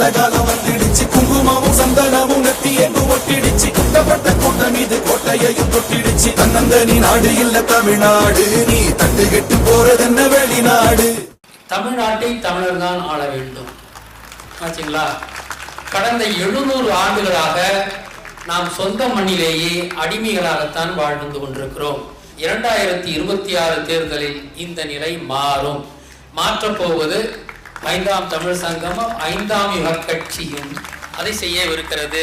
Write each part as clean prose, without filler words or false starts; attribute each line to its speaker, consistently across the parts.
Speaker 1: நல்ல காலம் வந்துடுச்சு, குங்குமமும் சந்தனமும் நெத்தி எங்கு ஒட்டிடுச்சு, குட்டப்பட்ட கூட்டம் மீது கோட்டையையும் தொட்டிடுச்சு. தன்னந்தனி நாடு இல்ல தமிழ்நாடு, நீ தட்டு கெட்டு போறதென்ன வெளிநாடு.
Speaker 2: தமிழ்நாட்டை தமிழர் தான் ஆள வேண்டும் ஆச்சுங்களா. கடந்த 700 ஆண்டுகளாக நாம் சொந்த மண்ணிலேயே அடிமைகளாகத்தான் வாழ்ந்து கொண்டிருக்கிறோம். 2026 தேர்தலில் இந்த நிலை மாறும். மாற்றப்போவது 5ஆம் தமிழ் சங்கமும் 5ஆம் யுக கட்சியும் அதை செய்யவிருக்கிறது.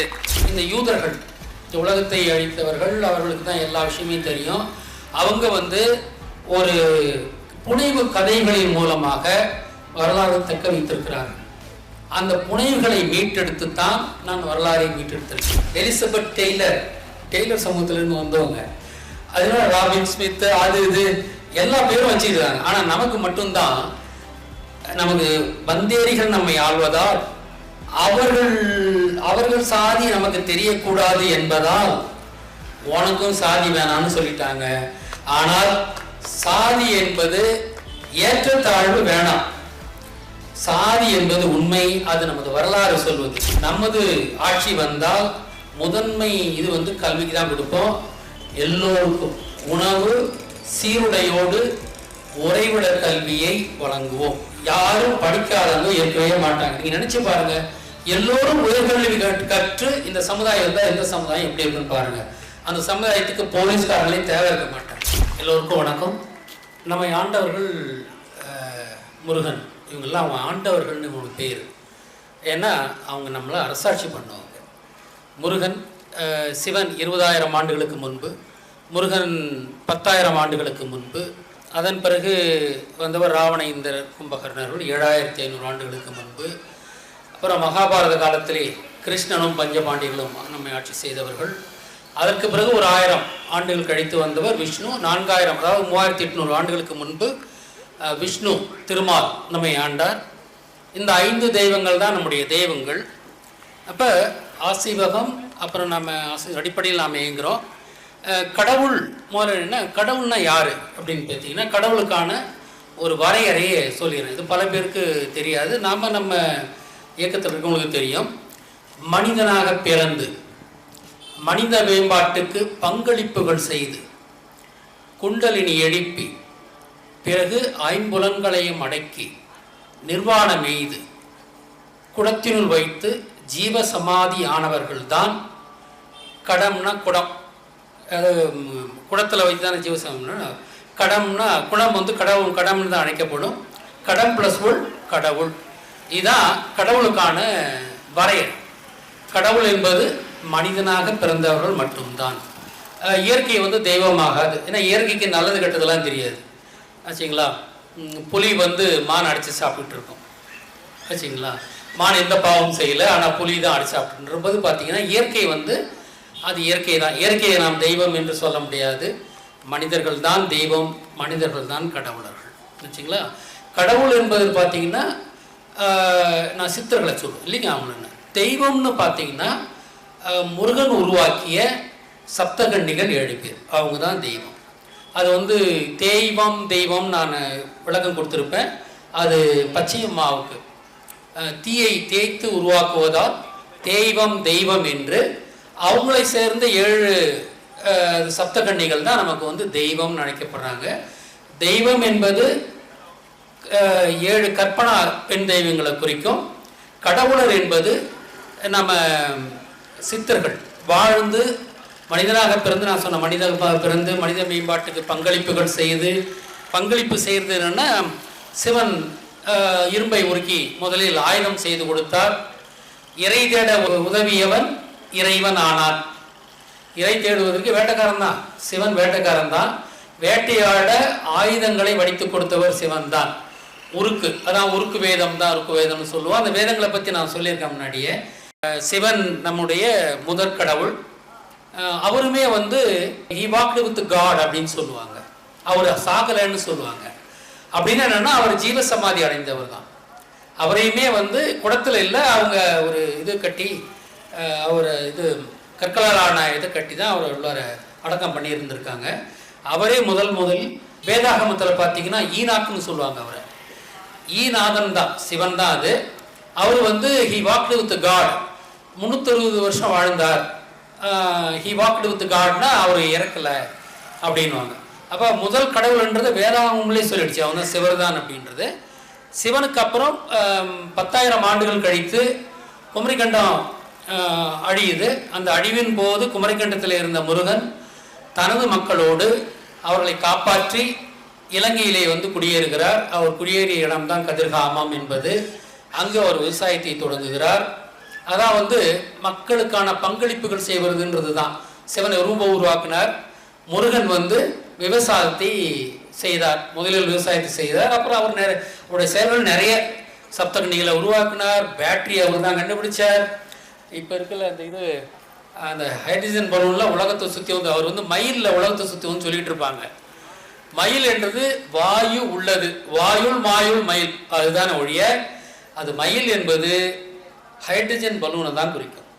Speaker 2: இந்த யூதர்கள் உலகத்தை அழித்தவர்கள், அவர்களுக்கு தான் எல்லா விஷயமே தெரியும். அவங்க ஒரு புனைவு கதைகளின் மூலமாக வரலாறு தக்க வைத்திருக்கிறார்கள். அந்த புனைவுகளை மீட்டெடுத்து தான் நான் வரலாறை மீட்டெடுத்திருக்கேன். எலிசபெத் டெய்லர் சமூகத்திலிருந்து வந்தவங்க, அதனால ராபின் ஸ்மித் அது இது எல்லா பேரும் வச்சுக்கிறாங்க. ஆனால் நமக்கு மட்டும்தான், நமக்கு வந்தேரிகள் நம்மை ஆள்வதால் அவர்கள் சாதி நமக்கு தெரியக்கூடாது என்பதால் உனக்கும் சாதி வேணாம்னு சொல்லிட்டாங்க. ஆனால் சாதி என்பது ஏற்றத்தாழ்வு வேணாம், சாதி என்பது உண்மை, அது நமது வரலாறு சொல்வது. நமது ஆட்சி வந்தால் முதன்மை இது கல்விக்கு தான் கொடுப்போம். எல்லோருக்கும் உணவு சீருடையோடு உறைவிட கல்வியை வழங்குவோம். யாரும் படிக்காதவங்க இருக்கவே மாட்டாங்க. நீங்க நினைச்சு பாருங்க, எல்லோரும் உயர்கல்வி கற்று இந்த சமுதாயம் இருந்தால் எந்த சமுதாயம் எப்படி இருக்குன்னு பாருங்க. அந்த சமுதாயத்துக்கு போலீஸ்காரங்களே தேவை இருக்க மாட்டாங்க. எல்லோருக்கும் வணக்கம். நம்ம ஆண்டவர்கள் முருகன், இவங்கெல்லாம் அவங்க ஆண்டவர்கள்னு இவங்களுக்கு பேர். ஏன்னா அவங்க நம்மளை அரசாட்சி பண்ணுவாங்க. முருகன், சிவன் 20,000 ஆண்டுகளுக்கு முன்பு, முருகன் 10,000 ஆண்டுகளுக்கு முன்பு, அதன் பிறகு வந்தவர் ராவண இந்திரர் கும்பகர்ணர்கள் 7,500 ஆண்டுகளுக்கு முன்பு. அப்புறம் மகாபாரத காலத்திலே கிருஷ்ணனும் பஞ்சபாண்டியர்களும் நம்மை ஆட்சி செய்தவர்கள். அதற்கு பிறகு ஒரு 1000 ஆண்டுகள் கழித்து வந்தவர் விஷ்ணு. 4000 அதாவது 3800 ஆண்டுகளுக்கு முன்பு விஷ்ணு திருமால் நம்மை ஆண்டார். இந்த 5 தெய்வங்கள் தான் நம்முடைய தெய்வங்கள். அப்போ ஆசீவகம், அப்புறம் நம்ம அடிப்படையில் நாம் இயங்குகிறோம். கடவுள் முதல்ல என்ன, கடவுள்னா யார் அப்படின்னு பார்த்தீங்கன்னா, கடவுளுக்கான ஒரு வரையறையை சொல்லிடுறேன். இது பல பேருக்கு தெரியாது. நம்ம இயக்கத்தில் இருக்கவங்களுக்கு தெரியும். மனிதனாக பிறந்து மனித மேம்பாட்டுக்கு பங்களிப்புகள் செய்து குண்டலினி எழுப்பி பிறகு 5 புலன்களையும் அடக்கி நிர்வாணம் எய்து குடத்தினுள் வைத்து ஜீவ சமாதி ஆனவர்கள் தான் கடம்னா குடம், குடத்தில் வைத்து தானே ஜீவசமம்னா கடம்னா குடம் கடவுள் கடம்னு தான் அழைக்கப்படும். கடம் ப்ளஸ் உள் கடவுள், இதுதான் கடவுளுக்கான வரையறை. கடவுள் என்பது மனிதனாக பிறந்தவர்கள் மட்டும்தான். இயற்கை தெய்வமாகாது. ஏன்னா இயற்கைக்கு நல்லது கெட்டதெல்லாம் தெரியாது ஆச்சுங்களா. புலி மான் அடித்து சாப்பிட்டு இருக்கும் ஆச்சுங்களா. மான் எந்த பாவமும் செய்யலை, ஆனால் புலி தான் அடித்து சாப்பிட்டுருப்பது பார்த்தீங்கன்னா இயற்கை அது இயற்கை தான். இயற்கையை நாம் தெய்வம் என்று சொல்ல முடியாது. மனிதர்கள் தான் தெய்வம், மனிதர்கள் தான் கடவுளர்கள் ஆச்சுங்களா. கடவுள் என்பது பார்த்தீங்கன்னா நான் சித்தர்களை சொல்லுவேன் இல்லைங்க. அவங்கள தெய்வம்னு பார்த்தீங்கன்னா முருகன் உருவாக்கிய சப்தகன்னிகள் 7 பேர், அவங்க தான் தெய்வம். அது தெய்வம் நான் விளக்கம் கொடுத்துருப்பேன். அது பச்சையம்மாவுக்கு தீயை தேய்த்து உருவாக்குவதால் தெய்வம் என்று அவங்களை சேர்ந்த 7 சப்தகன்னிகள் தான் நமக்கு தெய்வம்னு அழைக்கப்படுறாங்க. தெய்வம் என்பது 7 கற்பனா பெண் தெய்வங்களை குறிக்கும். கடவுளர் என்பது நம்ம சித்தர்கள் வாழ்ந்து மனிதனாக பிறந்து, நான் சொன்ன மனிதனாக பிறந்து மனித மேம்பாட்டுக்கு பங்களிப்புகள் செய்து, பங்களிப்பு செய்கிறது என்னென்னா, சிவன் இரும்பை உருக்கி முதலில் ஆயுதம் செய்து கொடுத்தார். இறை தேட உதவியவன் இறைவன் ஆனார். இறை தேடுவதற்கு வேட்டைக்காரன் தான், சிவன் வேட்டைக்காரன் தான். வேட்டையாட ஆயுதங்களை வடித்து கொடுத்தவர் சிவன் தான். உருக்கு, அதான் உருக்கு வேதம் தான், உருக்கு வேதம்னு சொல்லுவோம். அந்த வேதங்களை பற்றி நான் சொல்லியிருக்கேன் முன்னாடியே. சிவன் நம்முடைய முதற் கடவுள். அவருமே he walked with God அப்படின்னு சொல்லுவாங்க. அவர் சாகலைன்னு சொல்லுவாங்க. அப்படின்னு என்னன்னா, அவர் ஜீவசமாதி அடைந்தவர் தான். அவரையுமே குடத்தில் இல்லை, அவங்க ஒரு இது கட்டி, அவர் இது கற்களாலான இதை கட்டி தான் அவர் உள்ளார அடக்கம் பண்ணியிருந்திருக்காங்க. அவரே முதல் வேதாகமத்தில் பார்த்தீங்கன்னா ஈனாக்குன்னு சொல்லுவாங்க. அவரை ஈநாதன் தான், சிவன் தான். அது அவர் வந்து ஹி வாக்டு வித் காட் 360 வருஷம் வாழ்ந்தார். ஹி வாக்டு வித் காட்னா அவர் இறக்கலை அப்படின்வாங்க. அப்போ முதல் கடவுள்ன்றது வேதாகமங்களே சொல்லிடுச்சு, அவன் தான் சிவர் தான் அப்படின்றது. சிவனுக்கு அப்புறம் 10,000 ஆண்டுகள் கழித்து குமரிக்கண்டம் அழியுது. அந்த அழிவின் போது குமரிக்கண்டத்தில் இருந்த முருகன் தனது மக்களோடு அவர்களை காப்பாற்றி இலங்கையிலே வந்து குடியேறுகிறார். அவர் குடியேறிய இடம்தான் கதிர்காமம் என்பது. அங்கு அவர் விவசாயத்தை தொடங்குகிறார். அதான் வந்து மக்களுக்கான பங்களிப்புகள் செய்வதுன்றது தான். சிவனை ரூபம் உருவாக்கினார். முருகன் வந்து விவசாயத்தை செய்தார். முதலில் விவசாயத்தை செய்தார். அப்புறம் அவருடைய செயல்கள் நிறைய சப்தகணிகளை உருவாக்கினார். பேட்டரி அவர் தான் கண்டுபிடிச்சார். இப்போ இருக்கிற அந்த ஹைட்ரஜன் பலூனில் உலகத்தை சுற்றி வந்து அவர் வந்து மயிலில் உலகத்தை சுற்றி வந்து சொல்லிட்டு இருப்பாங்க. மயில் என்றது வாயு உள்ளது, வாயுள் மாயுள் மயில், அதுதான ஒழிய அது மயில் என்பது ஹைட்ரஜன் பலூனை தான் குறிக்கும்.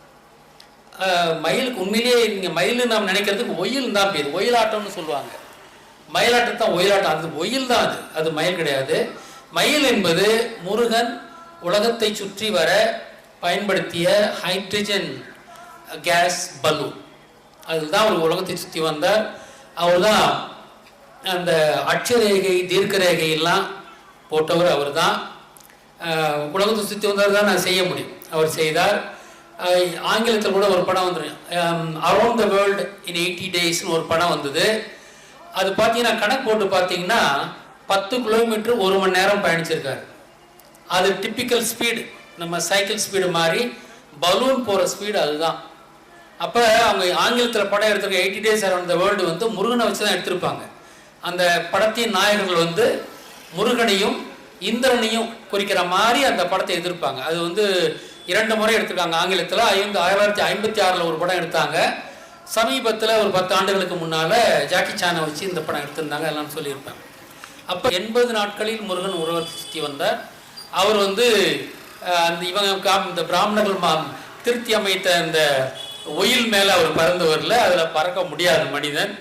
Speaker 2: மயிலுக்கு உண்மையிலேயே நீங்கள் மயில் நாம் நினைக்கிறதுக்கு ஒயில் தான் பேர், ஒயிலாட்டம்னு சொல்லுவாங்க. மயிலாட்டம் தான் ஒயிலாட்டம், அது ஒயில் தான், அது மயில் கிடையாது. மயில் என்பது முருகன் உலகத்தை சுற்றி வர பயன்படுத்திய ஹைட்ரஜன் கேஸ் பலூன். அதுதான் அவர் உலகத்தை சுற்றி வந்தார். அவர் தான் அந்த அட்சரேகை தீர்க்க ரேகையெல்லாம் போட்டவர் அவர் தான். உலகத்தை சுற்றி வந்தார் தான் நான் செய்ய முடியும், அவர் செய்தார். ஆங்கிலத்தில் கூட ஒரு படம் வந்துடும், அரௌண்ட் த வேர்ல்டு இன் 80 daysன்னு ஒரு படம் வந்தது. அது பார்த்தீங்கன்னா கணக்கு போட்டு பார்த்தீங்கன்னா 10 கிலோமீட்டர் 1 மணி நேரம் பயணிச்சிருக்காரு. அது டிப்பிக்கல் ஸ்பீடு, நம்ம சைக்கிள் ஸ்பீடு மாதிரி பலூன் போகிற ஸ்பீடு அதுதான். அப்போ அவங்க ஆங்கிலத்தில் படம் எடுத்திருக்க 80 days அரௌண்ட் த வேர்ல்டு வந்து முருகனை வச்சு தான் எடுத்திருப்பாங்க. அந்த படத்தின் நாயகர்கள் வந்து முருகனையும் இந்திரனையும் குறிக்கிற மாதிரி அந்த படத்தை எதிர்ப்பாங்க. அது வந்து 2 முறை எடுத்திருக்காங்க ஆங்கிலத்தில். 1956 ஒரு படம் எடுத்தாங்க. சமீபத்தில் ஒரு 10 ஆண்டுகளுக்கு முன்னால் ஜாக்கி சானை வச்சு இந்த படம் எடுத்திருந்தாங்க, எல்லாம் சொல்லியிருப்பேன். அப்போ 80 நாட்களில் முருகன் உருவத்தை சுற்றி வந்தார். அவர் வந்து அந்த இந்த பிராமணர்கள் திருத்தி அமைத்த அந்த ஒயில் மேலே அவர் பறந்து வரல, அதில் பறக்க முடியாது மனிதன்.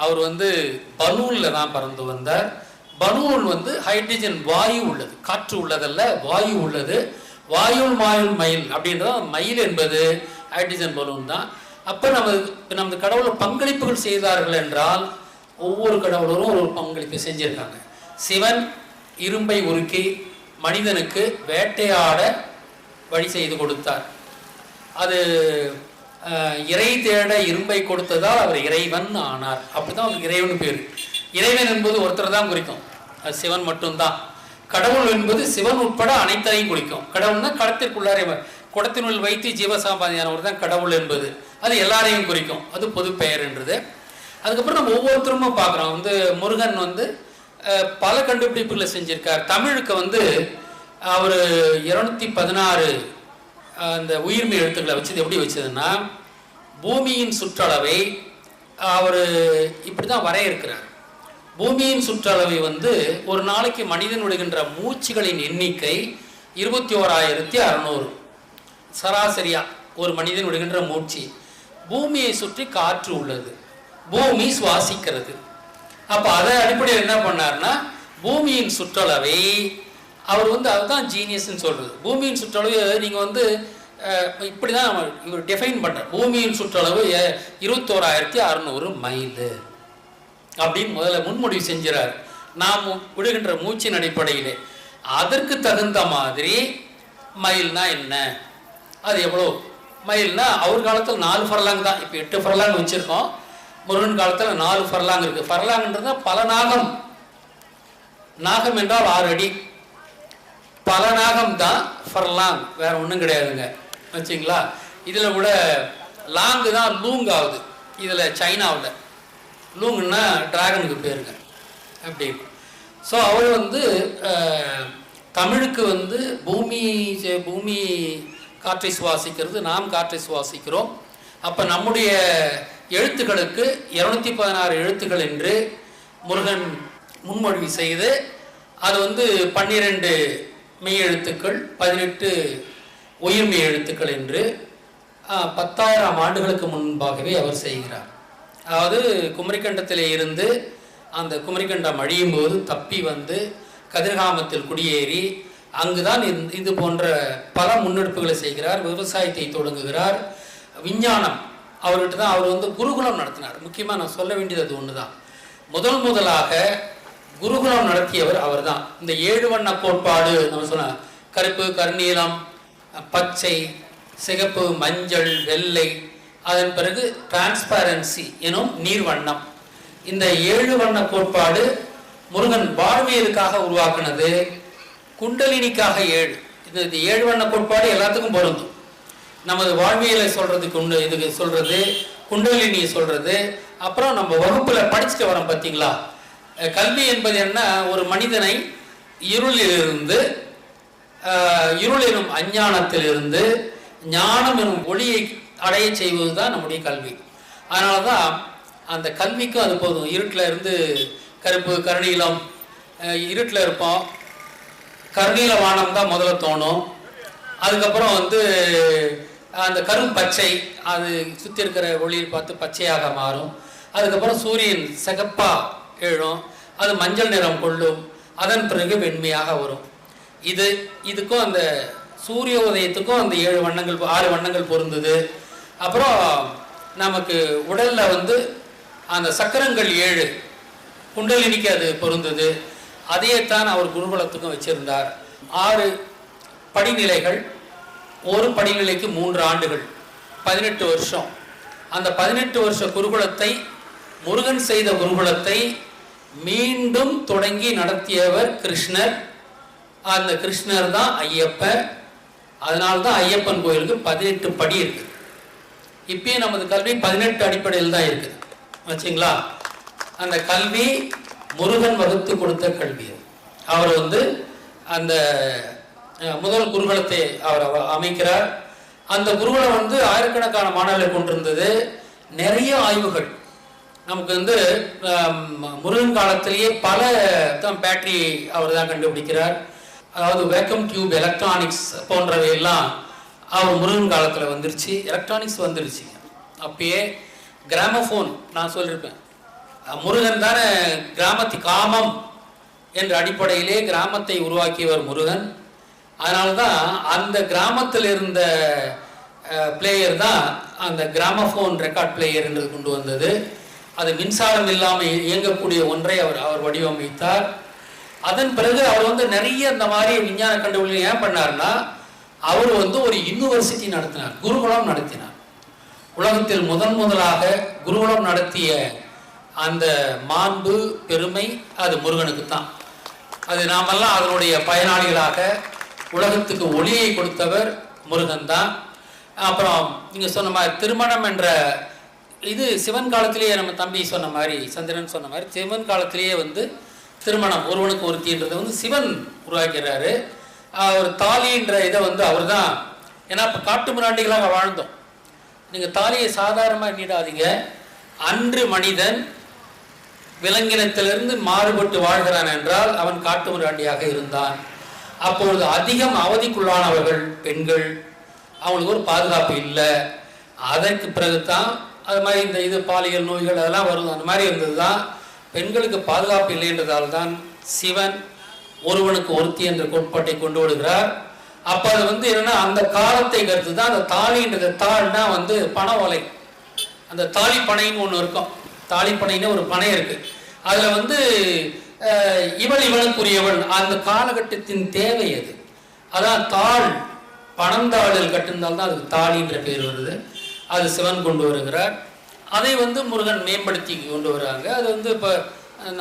Speaker 2: அவர் வந்து பலூனில் தான் பறந்து வந்தார். பலூன் வந்து ஹைட்ரஜன் வாயு உள்ளது, காற்று உள்ளதல்ல, வாயு உள்ளது. வாயுள் மாயுள் மயில் அப்படின்றத மயில் என்பது ஹைட்ரஜன் பலூன் தான். அப்போ நமது கடவுளை பங்களிப்புகள் செய்தார்கள் என்றால் ஒவ்வொரு கடவுளரும் ஒரு பங்களிப்பு செஞ்சிருக்காங்க. சிவன் இரும்பை உருக்கி மனிதனுக்கு வேட்டையாட வழி செய்து கொடுத்தார். அது இறை தேட இரும்பை கொடுத்ததால் அவர் இறைவன் ஆனார். அப்படிதான் அவருக்கு இறைவன் பேர். இறைவன் என்பது ஒருத்தர் தான் குறிக்கும், அது சிவன் மட்டும்தான். கடவுள் என்பது சிவன் உட்பட அனைத்தையும் குறிக்கும். கடவுள்னா கடத்திற்குள்ளாரே குடத்தினுள் வைத்து ஜீவசாபாதியானவர் தான் கடவுள் என்பது. அது எல்லாரையும் குறிக்கும், அது பொது பெயர் என்றது. அதுக்கப்புறம் நம்ம ஒவ்வொருத்தருமே பார்க்குறோம். வந்து முருகன் வந்து பல கண்டுபிடிப்புகளை செஞ்சிருக்கார். தமிழுக்கு வந்து அவர் 216 அந்த உயிர்மை எழுத்துக்களை வச்சது எப்படி வச்சதுன்னா, பூமியின் சுற்றளவை அவர் இப்படி தான் வரையறுக்கிறார். பூமியின் சுற்றளவை வந்து ஒரு நாளைக்கு மனிதன் விடுகின்ற மூச்சுகளின் எண்ணிக்கை 21,600 சராசரியா ஒரு மனிதன் விடுகின்ற மூச்சு. பூமியை சுற்றி காற்று உள்ளது, பூமி சுவாசிக்கிறது. அப்போ அதை அடிப்படையில் என்ன பண்ணார்னா, பூமியின் சுற்றளவை அவர் வந்து அதுதான் ஜீனியஸ்ன்னு சொல்றது. பூமியின் சுற்றளவு நீங்கள் வந்து இப்படி தான் இவர் டிஃபைன் பண்ணுறார். பூமியின் சுற்றளவு 21,600 மைல் அப்படின்னு முதல்ல முன்முடிவு செஞ்சுறார். நாம் விடுகின்ற மூச்சின் அடிப்படையிலே அதற்கு தகுந்த மாதிரி மைல்னா என்ன, அது எவ்வளோ மைல்னா, அவர் காலத்தில் 4 ஃபர்லாங் தான். இப்போ 8 ஃபர்லாங் வச்சுருக்கோம். முருகன் காலத்தில் 4 ஃபர்லாங் இருக்குது. ஃபர்லாங்ன்றது பல நாகம். நாகம் என்றால் 6 அடி. பல நாகம் தான் ஃபர்லாங், வேற ஒன்றும் கிடையாதுங்க வச்சுங்களா. இதில் கூட லாங்கு தான் லூங் ஆகுது. இதில் சைனாவில் லூங்குன்னா டிராகனுக்கு பேருங்க அப்படி. ஸோ அவர் வந்து தமிழுக்கு வந்து பூமி காற்றை சுவாசிக்கிறது, நாம் காற்றை சுவாசிக்கிறோம். அப்போ நம்முடைய எழுத்துக்களுக்கு 216 எழுத்துக்கள் என்று முருகன் முன்மொழிவு செய்து, அது வந்து 12 மெய் எழுத்துக்கள் 18 உயிர்மெய் எழுத்துக்கள் என்று 10,000 ஆண்டுகளுக்கு முன்பாகவே அவர் செய்கிறார். அதாவது குமரிக்கண்டத்திலே இருந்து அந்த குமரிக்கண்டம் அழியும் போது தப்பி வந்து கதிர்காமத்தில் குடியேறி அங்குதான் இது போன்ற பல முன்னெடுப்புகளை செய்கிறார். விவசாயத்தை தொடங்குகிறார். விஞ்ஞானம் அவர்கிட்ட தான் அவர் வந்து குருகுலம் நடத்தினார். முக்கியமாக நான் சொல்ல வேண்டியது அது ஒன்று தான். முதலாக குருகுலம் நடத்தியவர் அவர் தான். இந்த 7 வண்ண கோட்பாடு நம்ம சொன்ன கருப்பு, கருநீலம், பச்சை, சிகப்பு, மஞ்சள், வெள்ளை, அதன் பிறகு டிரான்ஸ்பரன்சி எனும் நீர்வண்ணம். இந்த 7 வண்ண கோட்பாடு முருகன் வாழ்வியலுக்காக உருவாக்குனது. குண்டலினிக்காக 7. இந்த 7 வண்ண கோட்பாடு எல்லாத்துக்கும் பொருந்தும். நமது வாழ்வியலை சொல்றதுக்கு உண்டு, இதுக்கு சொல்றது, குண்டலினியை சொல்றது. அப்புறம் நம்ம வகுப்புல படிச்சுட்டு வரோம் பார்த்தீங்களா, கல்வி என்பது என்ன, ஒரு மனிதனை இருளிலிருந்து, இருள் எனும் அஞ்ஞானத்திலிருந்து ஞானம் எனும் ஒளியை அடைய செய்வது தான் நம்முடைய கல்வி. அதனால தான் அந்த கல்விக்கும் அது போதும். இருட்டில் இருந்து கருப்பு, கருநீலம், இருட்டில் இருப்போம், கருநீல வானம் தான் முதல்ல தோணும். அதுக்கப்புறம் வந்து அந்த கரும் பச்சை, அது சுற்றி இருக்கிற ஒளியை பார்த்து பச்சையாக மாறும். அதுக்கப்புறம் சூரியன் சிகப்பாக எழும், அது மஞ்சள் நிறம் கொள்ளும், அதன் பிறகு வெண்மையாக வரும். இதுக்கும் அந்த சூரிய உதயத்துக்கும் அந்த 7 வண்ணங்கள் 6 வண்ணங்கள் பொருந்தது. அப்புறம் நமக்கு உடலில் வந்து அந்த சக்கரங்கள் 7 குண்டலினிக்கு அது பொருந்தது. அதையேத்தான் அவர் குருகுலத்துக்கும் வச்சிருந்தார். 6 படிநிலைகள், ஒரு படிநிலைக்கு 3 ஆண்டுகள், 18 வருஷம். அந்த 18 வருஷ குருகுலத்தை, முருகன் செய்த குருகுலத்தை மீண்டும் தொடங்கி நடத்தியவர் கிருஷ்ணர். அந்த கிருஷ்ணர் தான் ஐயப்பன். அதனால்தான் ஐயப்பன் கோயிலுக்கு 18 படி இருக்கு. இப்பயும் நமது கல்வி 18 அடிப்படையில் தான் இருக்குது வச்சுங்களா. அந்த கல்வி முருகன் வகுத்து கொடுத்த கல்வி. அவர் வந்து அந்த முதல் குருகுலத்தை அவர் அமைக்கிறார். அந்த குருகுலம் வந்து ஆயிரக்கணக்கான மாணவர்களை கொண்டிருந்தது. நிறைய ஆய்வுகள் நமக்கு வந்து முருகன் காலத்திலேயே பல தான் பேட்டரி அவர் தான் கண்டுபிடிக்கிறார். அதாவது வேக்கம் டியூப் எலக்ட்ரானிக்ஸ் போன்றவை எல்லாம் அவர் முருகன் காலத்தில் வந்துருச்சு. எலக்ட்ரானிக்ஸ் வந்துருச்சு. அப்பயே கிராமஃபோன் நான் சொல்லியிருப்பேன். முருகன் தானே கிராமத்து காமம் என்ற அடிப்படையிலே கிராமத்தை உருவாக்கியவர் முருகன். அதனால தான் அந்த கிராமத்தில் இருந்த பிளேயர் தான் அந்த கிராமஃபோன் ரெக்கார்ட் பிளேயர் என்று கொண்டு வந்தது. அது மின்சாரம் இல்லாமல் இயங்கக்கூடிய ஒன்றை அவர் வடிவமைத்தார். அதன் பிறகு அவர் வந்து நிறைய இந்த மாதிரி விஞ்ஞான கண்டுபிடிப்பு ஏன் பண்ணார்னா, அவர் வந்து ஒரு யூனிவர்சிட்டி நடத்தினார், குருகுலம் நடத்தினார். உலகத்தில் முதலாக குருகுலம் நடத்திய அந்த மாண்பு, பெருமை அது முருகனுக்கு தான். அது நாமெல்லாம் அதனுடைய பயனாளிகளாக உலகத்துக்கு ஒளியை கொடுத்தவர் முருகன் தான். அப்புறம் நீங்கள் சொன்ன மாதிரி திருமணம் என்ற இது சிவன் காலத்திலேயே, நம்ம தம்பி சொன்ன மாதிரி, சந்திரன் சொன்ன மாதிரி, சிவன் காலத்திலேயே வந்து திருமணம் ஒருவனுக்கு ஒருத்தின்றதை வந்து சிவன் உருவாக்கிறாரு. ஒரு தாலின்ற இதை வந்து அவர் தான். ஏன்னா இப்போ காட்டு மிராண்டிகளாக வாழ்ந்தோம். நீங்கள் தாலியை சாதாரணமாக எண்ணிடாதீங்க. அன்று மனிதன் விலங்கினத்திலிருந்து மாறுபட்டு வாழ்கிறான் என்றால் அவன் காட்டு மிராண்டியாக இருந்தான். அப்பொழுது அதிகம் அவதிக்குள்ளானவர்கள் பெண்கள். அவங்களுக்கு ஒரு பாதுகாப்பு இல்லை. அதற்கு பிறகு தான் அது மாதிரி இந்த இது பாலியல் நோய்கள் அதெல்லாம் வரும். அந்த மாதிரி இருந்தது தான். பெண்களுக்கு பாதுகாப்பு இல்லை என்றதால் தான் சிவன் ஒருவனுக்கு ஒருத்தி என்ற கோட்பாட்டை கொண்டு வருகிறார். அப்போ அது வந்து என்னன்னா, அந்த காலத்தை கருத்து தான் அந்த தாலின்றது. தாள்னா வந்து பண ஓலை. அந்த தாலி பனைன்னு ஒன்று இருக்கும். தாலி பனைன்னு ஒரு பனை இருக்கு. அதில் வந்து இவளுக்குரியவள் அந்த காலகட்டத்தின் தேவை அது. அதான் தாள், பணந்தாளில் கட்டிருந்தால் தான் அதுக்கு தாலின்ற பேர் வருது. அது சிவன் கொண்டு வருகிறார். அதை வந்து முருகன் மேம்படுத்தி கொண்டு வராங்க. அது வந்து இப்போ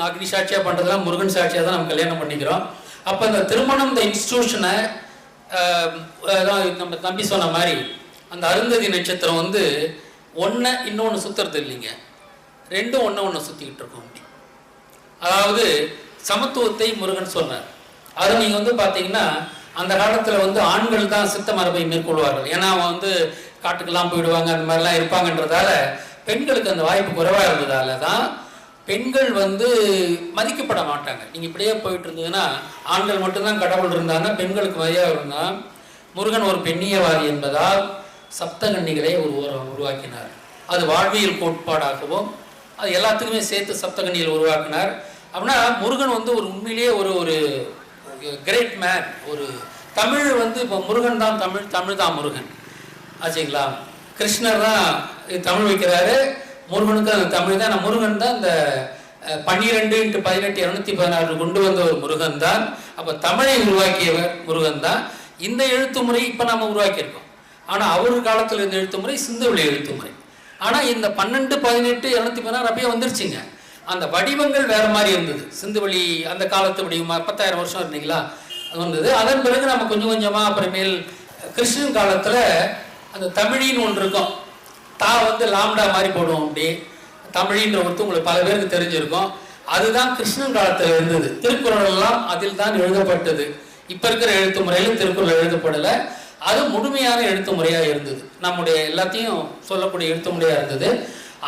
Speaker 2: அக்னி சாட்சியாக பண்ணுறதுலாம் முருகன் சாட்சியாக தான் நம்ம கல்யாணம் பண்ணிக்கிறோம். அப்போ இந்த திருமணம், இந்த இன்ஸ்டிடியூஷனை நம்ம தம்பி சொன்ன மாதிரி அந்த அருந்ததி நட்சத்திரம் வந்து ஒன்றை இன்னொன்று சுற்றுறது இல்லைங்க, ரெண்டும் ஒன்று சுற்றிக்கிட்டு இருக்கோம். அப்படி அதாவது சமத்துவத்தை முருகன் சொன்னார். அது நீங்கள் வந்து பார்த்தீங்கன்னா அந்த காலத்தில் வந்து ஆண்கள் தான் சித்த மரபை மேற்கொள்வார்கள். ஏன்னா அவன் வந்து காட்டுக்கெல்லாம் போயிடுவாங்க, அந்த மாதிரிலாம் இருப்பாங்கன்றதால பெண்களுக்கு அந்த வாய்ப்பு குறைவாக இருந்ததால தான் பெண்கள் வந்து மதிக்கப்பட மாட்டாங்க. நீங்கள் இப்படியே போயிட்டு இருந்ததுன்னா, ஆண்கள் மட்டும்தான் கடவுள் இருந்தாங்கன்னா பெண்களுக்கு மரியாதை இருந்தால், முருகன் ஒரு பெண்ணியவாதி என்பதால் சப்தகன்னிகளை உருவாக்கினார். அது வாழ்வியல் கோட்பாடாகவும் அது எல்லாத்துக்குமே சேர்த்து சப்தகன்னிகள் உருவாக்கினார். அப்படின்னா முருகன் வந்து ஒரு உண்மையிலேயே ஒரு கிரேட் மேன். ஒரு தமிழ் வந்து இப்போ முருகன் தான் தமிழ், தமிழ் தான் முருகன் ஆச்சுங்களா. கிருஷ்ணர் தான் தமிழ் வைக்கிறாரு, முருகனுக்கு அந்த தமிழ் தான். முருகன் தான் இந்த 12x18 கொண்டு வந்த ஒரு முருகன் தான். அப்போ தமிழை உருவாக்கியவர் முருகன் தான். இந்த எழுத்து முறை இப்போ நம்ம உருவாக்கியிருக்கோம். ஆனால் அவர் காலத்தில் இருந்த எழுத்து முறை சிந்துவெளி எழுத்து முறை. ஆனால் இந்த 12, 18, 216 அப்படியே வந்துருச்சுங்க. அந்த வடிவங்கள் வேற மாதிரி இருந்தது. சிந்துவெளி அந்த காலத்து வடிவமா 10,000 வருஷம் இருந்தீங்களா அது வந்தது. அதன் பிறகு நம்ம கொஞ்சம் கொஞ்சமாக அப்புறமேல் கிருஷ்ணன் காலத்தில் அந்த தமிழின்னு ஒன்று இருக்கும். தா வந்து லாம்டா மாதிரி போடுவோம். அப்படி தமிழின்ற ஒருத்தர் உங்களுக்கு பல பேருக்கு தெரிஞ்சிருக்கும். அதுதான் கிருஷ்ணன் காலத்தில் இருந்தது. திருக்குறள் எல்லாம் அதில் தான் எழுதப்பட்டது. இப்போ இருக்கிற எழுத்து முறையில் திருக்குறள் எழுதப்படலை. அது முழுமையான எழுத்து முறையாக இருந்தது. நம்முடைய எல்லாத்தையும் சொல்லக்கூடிய எழுத்து முறையாக இருந்தது.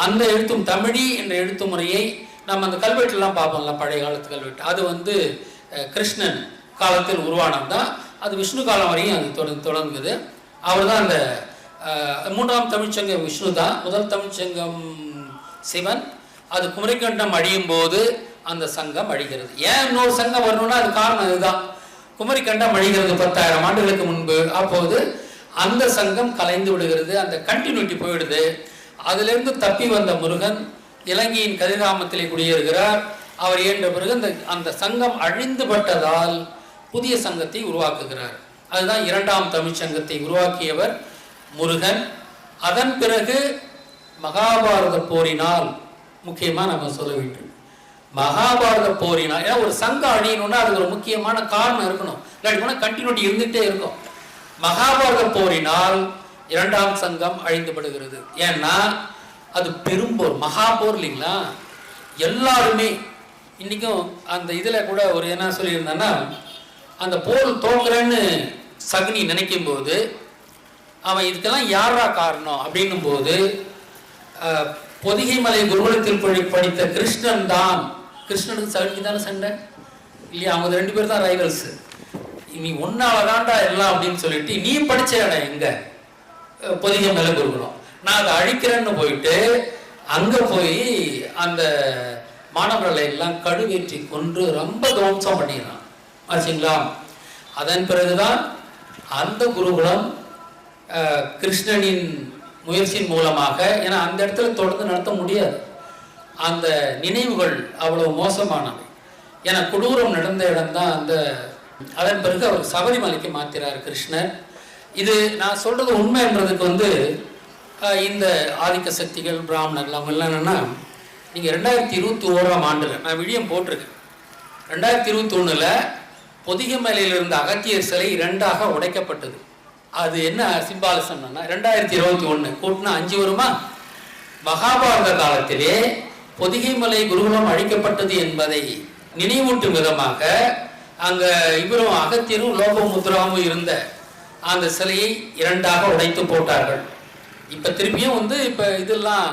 Speaker 2: அந்த எழுத்தும் தமிழி என்ற எழுத்து முறையை நம்ம அந்த கல்வெட்டுலாம் பார்ப்போம்ல, பழைய காலத்து கல்வெட்டு, அது வந்து கிருஷ்ணன் காலத்தில் உருவானது தான். அது விஷ்ணு காலம் வரையும் அது தொடங்குது. அவர் தான் அந்த 3ஆம் தமிழ்ச்சங்கம் விஷ்ணு தான். முதல் தமிழ்ச்சங்கம் சிவன். அது குமரிக்கண்டம் அழியும் போது அந்த சங்கம் அழிகிறது. ஏன் இன்னொரு சங்கம் வரணும்னா அது காரணம் இதுதான். குமரிக்கண்டம் அழிகிறது 10,000 ஆண்டுகளுக்கு முன்பு. அப்போது அந்த சங்கம் கலைந்து விடுகிறது, அந்த கண்டினியூட்டி போயிடுது. அதிலிருந்து தப்பி வந்த முருகன் இலங்கையின் கதிராமத்திலே குடியேறுகிறார். அவர் இயன்ற பிறகு அந்த சங்கம் அழிந்துபட்டதால் புதிய சங்கத்தை உருவாக்குகிறார். அதுதான் 2ஆம் தமிழ்ச்சங்கத்தை உருவாக்கியவர் முருகன். அதன் பிறகு மகாபாரத போரினால் முக்கியமாக நம்ம சொல்ல வேண்டும். மகாபாரத போரினால், ஏன்னா ஒரு சங்கம் அழியணும்னா அது ஒரு முக்கியமான காரணம் இருக்கணும், இல்லாட்டி கண்டினியூட்டி இருந்துகிட்டே இருக்கும். மகாபாரத போரினால் 2ஆம் சங்கம் அழிந்துபடுகிறது. ஏன்னா அது பெரும்போர், மகாபோர் இல்லைங்களா. எல்லாருமே இன்னைக்கும் அந்த இதில் கூட ஒரு என்ன சொல்லியிருந்தேன்னா, அந்த போர் தோக்குறேன்னு சகுனி நினைக்கும் போது அவன் இதுக்கெல்லாம் யாரா காரணம் அப்படின்னும் போது பொதிகை மலை குருகுலத்தில் படித்த கிருஷ்ணன் தான். கிருஷ்ணனுக்கு சகுனிக்கு தானே சண்டை இல்லையா? அவங்க 2 பேர் தான் ரைவல்ஸ். நீ ஒன்னாவதான்டா எல்லாம் அப்படின்னு சொல்லிட்டு, நீ படிச்ச இடம் எங்க? பொதிகை மலை குருகுலம். நான் அதை அழிக்கிறேன்னு போயிட்டு அங்க போய் அந்த மாணவர்களை எல்லாம் கடுவேற்றி கொன்று ரொம்ப துவம்சம் பண்ணிடுறான் ஆச்சுங்களா. அதன் பிறகுதான் அந்த குருகுலம் கிருஷ்ணனின் முயற்சியின் மூலமாக, ஏன்னா அந்த இடத்துல தொடர்ந்து நடத்த முடியாது, அந்த நினைவுகள் அவ்வளவு மோசமானவை. ஏன்னா கொடூரம் நடந்த இடம் தான் அந்த. அதன் பிறகு அவர் சபரிமலைக்கு மாத்திரார் கிருஷ்ணர். இது நான் சொல்றது உண்மைன்றதுக்கு வந்து இந்த ஆதிக்க சக்திகள் பிராமணர்கள் அவங்க எல்லாம் என்னன்னா, நீங்கள் 2021ஆம் ஆண்டில் நான் விழியம் போட்டிருக்கேன். 2021 பொதிகை மலையில் இருந்த அகத்தியர் சிலை 2ஆக உடைக்கப்பட்டது. அது என்ன சிம்பாலிசம்னா 2021 கூட்டினா 5 வருமா? மகாபாரத காலத்திலே பொதிகை மலை குருகுலம் அழிக்கப்பட்டது என்பதை நினைவூட்டும் விதமாக அங்க இவரும் அகத்தியரும் லோகமுத்ராவும் இருந்த அந்த சிலையை 2ஆக உடைத்து போட்டார்கள். இப்ப திருப்பியும் வந்து இப்ப இதெல்லாம்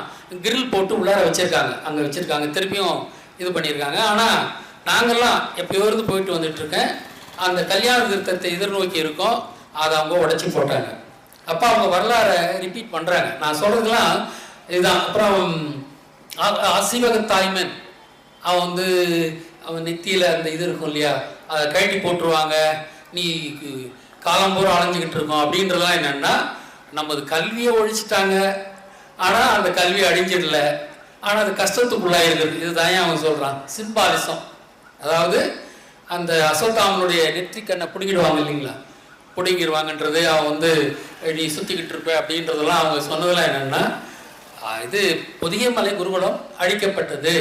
Speaker 2: கிரில் போட்டு உள்ளார வச்சிருக்காங்க, அங்க வச்சிருக்காங்க, திருப்பியும் இது பண்ணியிருக்காங்க. ஆனா நாங்கெல்லாம் எப்பயோ இருந்து போயிட்டு வந்துட்டு இருக்கேன். அந்த கல்யாண திருத்தத்தை எதிர்நோக்கி இருக்கோம், அதை அவங்க உடைச்சி போட்டாங்க. அப்போ அவங்க வரலாறை ரிப்பீட் பண்ணுறாங்க. நான் சொல்கிறதுலாம் இதுதான். அப்புறம் அசிவக தாய்மன் அவன் வந்து அவன் நெத்தியில் அந்த இது இருக்கும் இல்லையா, அதை கழட்டி போட்டுருவாங்க, நீ காலம்பூரா அலைஞ்சிக்கிட்டு இருக்கோம் அப்படின்றதுலாம் என்னென்னா, நமது கல்வியை ஒழிச்சிட்டாங்க, ஆனால் அந்த கல்வி அழிஞ்சிடல, ஆனால் அது கஷ்டத்துக்குள்ளாக இருக்குது. இதுதான் அவன் சொல்கிறான் சிம்பாலிசம். அதாவது அந்த அசோத்தாமனுடைய நெற்றிக்கண்ணை பிடிக்கிடுவாங்க இல்லைங்களா, பிடிங்கிடுவாங்கன்றது அவன் வந்து நீ சுற்றிக்கிட்டு இருப்ப அப்படின்றதெல்லாம் அவங்க சொன்னதெல்லாம் என்னென்னா, இது பொதிகை மலை குருகுலம் அழிக்கப்பட்டது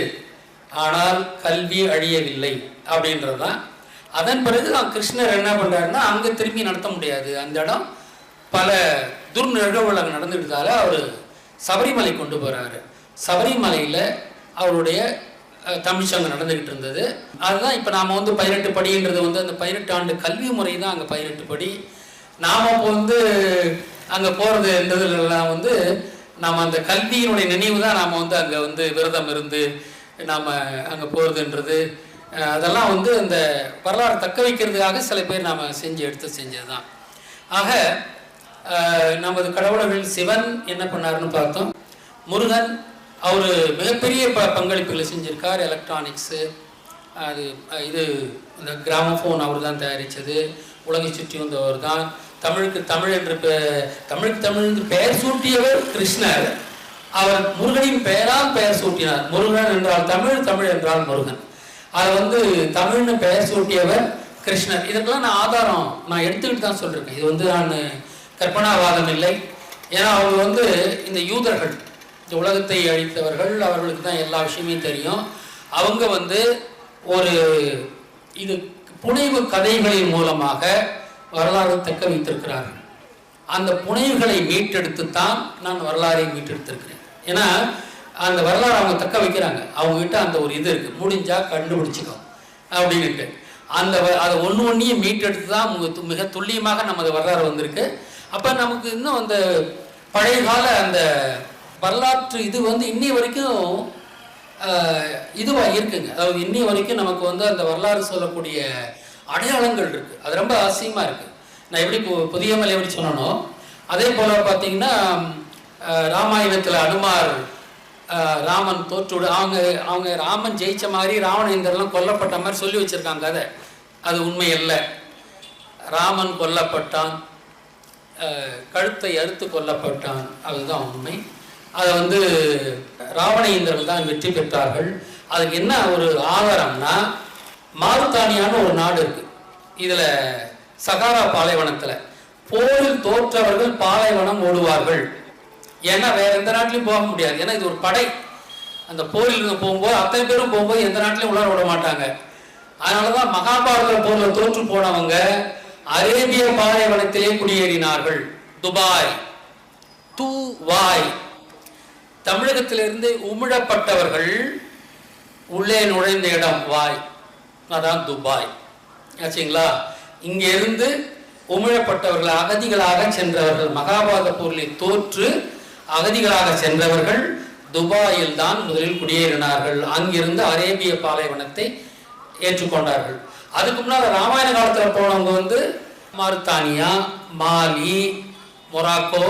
Speaker 2: ஆனால் கல்வி அழியவில்லை அப்படின்றது தான். அதன் பிறகு கிருஷ்ணர் என்ன பண்ணுறாருன்னா, அங்கே திரும்பி நடத்த முடியாது, அந்த இடம் பல துர்நிகழ்வுகள் அங்கே நடந்துக்கிட்டதால அவர் சபரிமலை கொண்டு போகிறாரு. சபரிமலையில் அவருடைய தமிழ்ச்சங்கம் நடந்துக்கிட்டு இருந்தது. அதுதான் இப்போ நாம் வந்து 18 படின்றது வந்து அந்த 18 ஆண்டு கல்வி முறை தான் அங்கே 18 படி. நாம் இப்போ வந்து அங்கே போகிறதுன்றதுலாம் வந்து நாம் அந்த கல்வியினுடைய நினைவு தான் நாம் வந்து அங்கே வந்து விரதம் இருந்து நாம் அங்கே போகிறதுன்றது, அதெல்லாம் வந்து அந்த வரலாறு தக்க வைக்கிறதுக்காக சில பேர் நாம் எடுத்து செஞ்சது தான். ஆக நமது கடவுளர்கள் சிவன் என்ன பண்ணாருன்னு பார்த்தோம். முருகன் அவர் மிகப்பெரிய பங்களிப்புகளை செஞ்சுருக்கார். எலக்ட்ரானிக்ஸு, அது இது இந்த கிராமஃபோன் அவர் தான் தயாரித்தது. உலகை சுற்றி வந்தவர் தான். தமிழுக்கு தமிழ் என்று தமிழுக்கு தமிழ் என்று பெயர் சூட்டியவர் கிருஷ்ணர். அவர் முருகனின் பெயரால் பெயர் சூட்டினார். முருகன் என்றால் தமிழ், தமிழ் என்றால் முருகன். அதை தமிழ்னு பெயர் சூட்டியவர் கிருஷ்ணர். இதுக்கெல்லாம் நான் ஆதாரம் நான் எடுத்துக்கிட்டு தான் சொல்லியிருக்கேன். இது நான் கற்பனாவாதம் இல்லை. ஏன்னா அவங்க இந்த யூதர்கள், இந்த உலகத்தை அழித்தவர்கள், அவர்களுக்கு தான் எல்லா விஷயமே தெரியும். அவங்க ஒரு இது புனைவு கதைகளின் மூலமாக வரலாறு தக்க வைத்திருக்கிறார்கள். அந்த புனைவுகளை மீட்டெடுத்து தான் நான் வரலாறை மீட்டெடுத்திருக்கிறேன். ஏன்னா அந்த வரலாறு அவங்க தக்க வைக்கிறாங்க. அவங்ககிட்ட அந்த ஒரு இது இருக்குது, முடிஞ்சா கண்டுபிடிச்சிக்கோ அப்படின்ட்டு. அதை ஒன்றையும் மீட்டெடுத்து தான் மிக துல்லியமாக நமது வரலாறு வந்திருக்கு. அப்போ நமக்கு இன்னும் அந்த பழைய கால அந்த வரலாற்று இது இன்னி வரைக்கும் இதுவாக இருக்குங்க. அதாவது இன்னி வரைக்கும் நமக்கு அந்த வரலாறு சொல்லக்கூடிய அடையாளங்கள் இருக்குது. அது ரொம்ப அவசியமாக இருக்குது. நான் எப்படி புதிய மலை எப்படி சொன்னனோ அதே போல் பார்த்தீங்கன்னா ராமாயணத்தில் அனுமார் ராமன் தோற்று அவங்க ராமன் ஜெயித்த மாதிரி ராவணேந்திரலாம் கொல்லப்பட்ட மாதிரி சொல்லி வச்சுருக்காங்க. அது உண்மை அல்ல. ராமன் கொல்லப்பட்டான், கழுத்தை அறுத்து கொல்லப்பட்டான், அதுதான் உண்மை. அதை ராவணேந்திரன் தான் வெற்றி பெற்றார்கள். அதுக்கு என்ன ஒரு ஆதாரம்னா, மாருத்தானியான ஒரு நாடு இருக்கு. இதில் சகாரா பாலைவனத்தில் போரில் தோற்றவர்கள் பாலைவனம் ஓடுவார்கள். ஏன்னா வேற எந்த நாட்டிலையும் போக முடியாது. ஏன்னா இது ஒரு படை. அந்த போரில் போகும்போது அத்தனை பேரும் போகும்போது எந்த நாட்டிலையும் உள்ளார விட மாட்டாங்க. அதனாலதான் மகாபாரத போரில் தோற்று போனவங்க அரேபிய பாலைவனத்திலே குடியேறினார்கள். துபாய், தூவாய், தமிழகத்திலிருந்து உமிழப்பட்டவர்கள் உள்ளே நுழைந்த இடம் வாய், அதான் துபாய் ஆச்சுங்களா. இங்கிருந்து உமிழப்பட்டவர்கள் அகதிகளாக சென்றவர்கள், மகாபாரத போரில் தோற்று அகதிகளாக சென்றவர்கள் துபாயில் தான் முதலில் குடியேறினார்கள். அங்கிருந்து அரேபிய பாலைவனத்தை ஏற்றுக்கொண்டார்கள். அதுக்கு முன்னால் ராமாயண காலத்தில் போனவங்க மாருத்தானியா, மாலி, மொராக்கோ,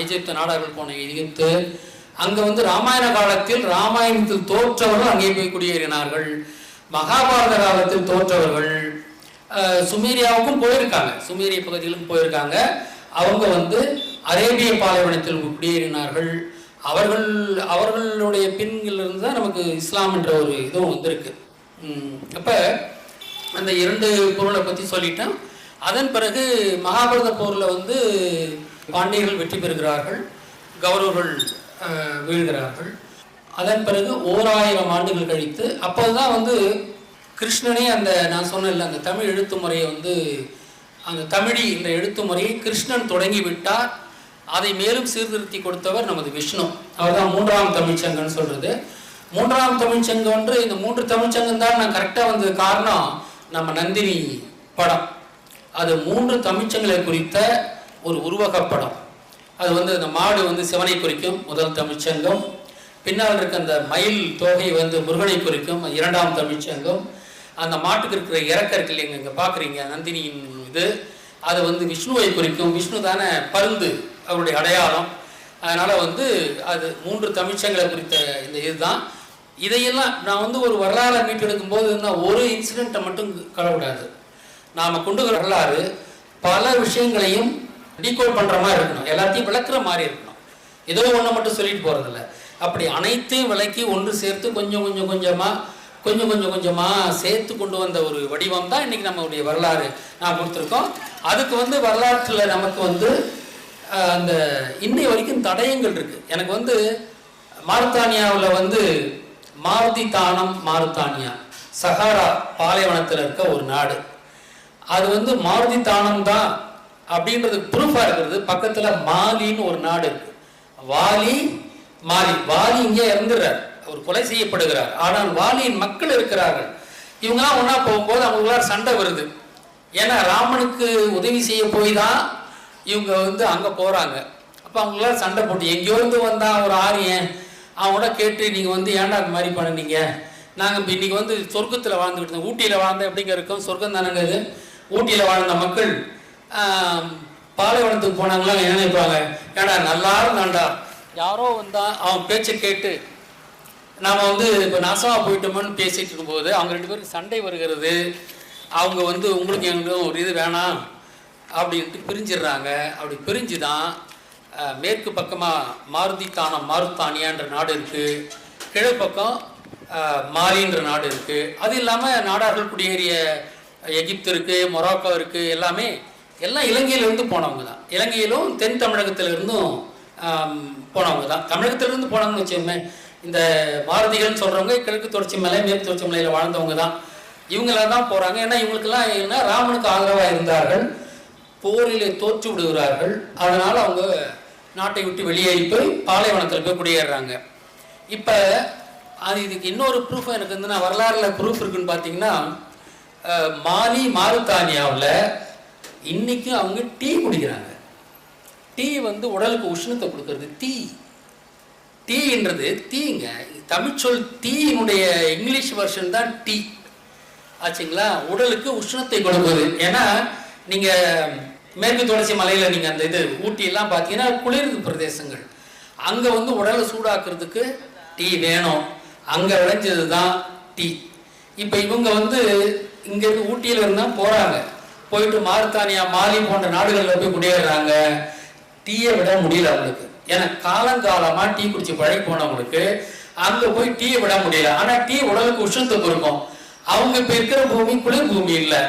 Speaker 2: எகிப்து நாடுகள் போன எகிப்து. அங்கே ராமாயண காலத்தில் ராமாயணத்தில் தோற்றவர்கள் அங்கே போய் குடியேறினார்கள். மகாபாரத காலத்தில் தோற்றவர்கள் சுமேரியாவுக்கும் போயிருக்காங்க, சுமேரிய பகுதிகளுக்கும் போயிருக்காங்க. அவங்க அரேபிய பாலைவனத்தில் குடியேறினார்கள். அவர்களுடைய பின்களிலிருந்து தான் நமக்கு இஸ்லாம் என்ற ஒரு இதுவும் வந்திருக்கு. அப்போ அந்த இரண்டு பொருளை பற்றி சொல்லிட்டேன். அதன் பிறகு மகாபாரத போரில் பாண்டியர்கள் வெற்றி பெறுகிறார்கள், கௌரவர்கள் வீழ்கிறார்கள். அதன் பிறகு 1000 ஆண்டுகள் கழித்து அப்போதுதான் கிருஷ்ணனே அந்த நான் சொன்னேன்ல அந்த தமிழ் எழுத்து முறையை அந்த தமிழி இந்த எழுத்து முறையை கிருஷ்ணன் தொடங்கி விட்டார். அதை மேலும் சீர்திருத்தி கொடுத்தவர் நமது விஷ்ணு. அவர் தான் 3ஆம் தமிழ்ச்சங்கம்னு சொல்றது. 3ஆம் தமிழ்ச்சங்கம் இந்த 3 தமிழ்ச்சங்கம் தான் நான் கரெக்டாக காரணம் நம்ம நந்தினி படம். அது 3 தமிழ்ச்சங்களை குறித்த ஒரு உருவகப்படம். அது அந்த மாடு சிவனை குறிக்கும், முதல் தமிழ்ச்சங்கம். பின்னால் இருக்க அந்த மயில் தோகை முருகனை குறிக்கும், 2ஆம் தமிழ்ச்சங்கம். அந்த மாட்டுக்கு இருக்கிற இறக்க இருக்கு இல்லைங்க, இங்கே பார்க்குறீங்க நந்தினியின் இது, அது விஷ்ணுவை குறிக்கும். விஷ்ணு தானே பருந்து அவருடைய அடையாளம். அதனால் அது 3 தமிழ்ச்சங்களை குறித்த இந்த இதுதான். இதையெல்லாம் நான் ஒரு வரலாறை மீட்டெடுக்கும் போது ஒரு இன்சிடெண்ட்டை மட்டும் கலவிடாது. நாம் கொண்டு வர வரலாறு பல விஷயங்களையும் டீகோட் பண்ணுற மாதிரி இருக்கணும், எல்லாத்தையும் விளக்குற மாதிரி இருக்கணும். ஏதோ ஒன்றை மட்டும் சொல்லிட்டு போகிறதில்ல. அப்படி அனைத்தையும் விளக்கி ஒன்று சேர்த்து கொஞ்சம் கொஞ்சமாக சேர்த்து கொண்டு வந்த ஒரு வடிவம் தான் இன்றைக்கி நம்மளுடைய வரலாறு நான் கொடுத்துருக்கோம். அதுக்கு வரலாற்றில் நமக்கு அந்த இன்னை வரைக்கும் தடயங்கள் இருக்குது. எனக்கு மாருத்தானியாவில் மாருதிதானம், மாருத்தானியா சஹாரா பாலைவனத்தில் இருக்க ஒரு நாடு. அது மாருதிதானம் தான் அப்படின்றதுக்கு ப்ரூஃபாக இருக்கிறது. பக்கத்தில் மாலின்னு ஒரு நாடு இருக்கு. வாலி இங்கே இறந்துடுறார், அவர் கொலை செய்யப்படுகிறார். ஆனால் வாலியின் மக்கள் இருக்கிறார்கள். இவங்கெல்லாம் ஒன்றா போகும்போது அவங்களுக்குள்ள சண்டை வருது. ஏன்னா ராமனுக்கு உதவி செய்ய போய் தான் இவங்க அங்கே போகிறாங்க. அப்போ அவங்களால சண்டை போட்டு எங்கேயோ வந்தால் ஒரு ஆரியன் அவங்களோட கேட்டு நீங்கள் ஏன்டா அது மாதிரி பண்ணினீங்க, நாங்கள் இன்னைக்கு சொர்க்கத்தில் வாழ்ந்துக்கிட்டு இருந்தோம், ஊட்டியில் வாழ்ந்த எப்படிங்க இருக்கும், சொர்க்கம் தானங்க இது. ஊட்டியில் வாழ்ந்த மக்கள் பாலைவனத்துக்கு போனாங்களா நினைப்பாங்க, ஏடா நல்லா இருந்தாண்டா, யாரோ வந்தா அவன் பேச்சை கேட்டு நாம் வந்து இப்போ நாசமாக போயிட்டோம்னு பேசிகிட்டு இருக்கும்போது அவங்க 2 பேருக்கு சண்டை வருகிறது. அவங்க வந்து உங்களுக்கு எங்களுக்கும் ஒரு இது வேணாம் அப்படின்ட்டு பிரிஞ்சிடுறாங்க. அப்படி பிரிஞ்சு தான் மேற்கு பக்கமாக மாருத்தானியான்ற நாடு இருக்குது, கிழக்கு பக்கம் மாலின்ற நாடு இருக்குது. அது இல்லாமல் நாடார்கள் குடியேறிய எகிப்து இருக்குது, மொராக்கோ இருக்குது. எல்லாம் இலங்கையிலேருந்து போனவங்க தான். இலங்கையிலும் தென் தமிழகத்திலிருந்தும் போனவங்க தான். தமிழகத்திலிருந்து போனவங்கன்னு வச்சோமே, இந்த மாருதிகள்னு சொல்கிறவங்க கிழக்கு தொடர்ச்சி மலை மேற்கு தொடர்ச்சி மலையில் வாழ்ந்தவங்க தான். இவங்களாம் தான் போகிறாங்க. ஏன்னா இவங்களுக்கெல்லாம் என்ன, ராமனுக்கு ஆதரவாக இருந்தார்கள், போரிலே தோற்று விடுகிறார்கள். அதனால் அவங்க நாட்டை விட்டு வெளியேறி போய் பாலைவனத்தில் போய் குடியேறாங்க. இப்போ இதுக்கு இன்னொரு ப்ரூஃப் எனக்கு வந்து நான் வரலாறுல ப்ரூஃப் இருக்குன்னு பார்த்தீங்கன்னா, மாருத்தானியாவில் இன்றைக்கும் அவங்க டீ குடிக்கிறாங்க. டீ வந்து உடலுக்கு உஷ்ணத்தை கொடுக்கறது. டீன்றது தீங்க, தமிழ்ச்சொல் டீயினுடைய இங்கிலீஷ் வெர்ஷன் தான் டீ ஆச்சுங்களா. உடலுக்கு உஷ்ணத்தை கொடுக்குது. ஏன்னா நீங்கள் மேற்கு தொடர்ச்சி மலையில் நீங்கள் அந்த இது ஊட்டியெல்லாம் பார்த்தீங்கன்னா குளிர் பிரதேசங்கள், அங்கே வந்து உடலை சூடாக்குறதுக்கு டீ வேணும். அங்கே விளைஞ்சது தான் டீ. இப்போ இவங்க வந்து இங்கேருந்து ஊட்டியில் இருந்தால் போகிறாங்க, போயிட்டு மாருத்தானியா மாலி போன்ற நாடுகளில் போய் குடியேறாங்க. டீயை விட முடியல அவங்களுக்கு. ஏன்னா காலங்காலமாக டீ குடிச்சு பழகி போனவங்களுக்கு அங்கே போய் டீயை விட முடியல. ஆனால் டீ உடலுக்கு உஷ்ணத்தை கொடுக்கும். அவங்க இப்போ இருக்கிற பூமி குளிர் பூமி இல்லை,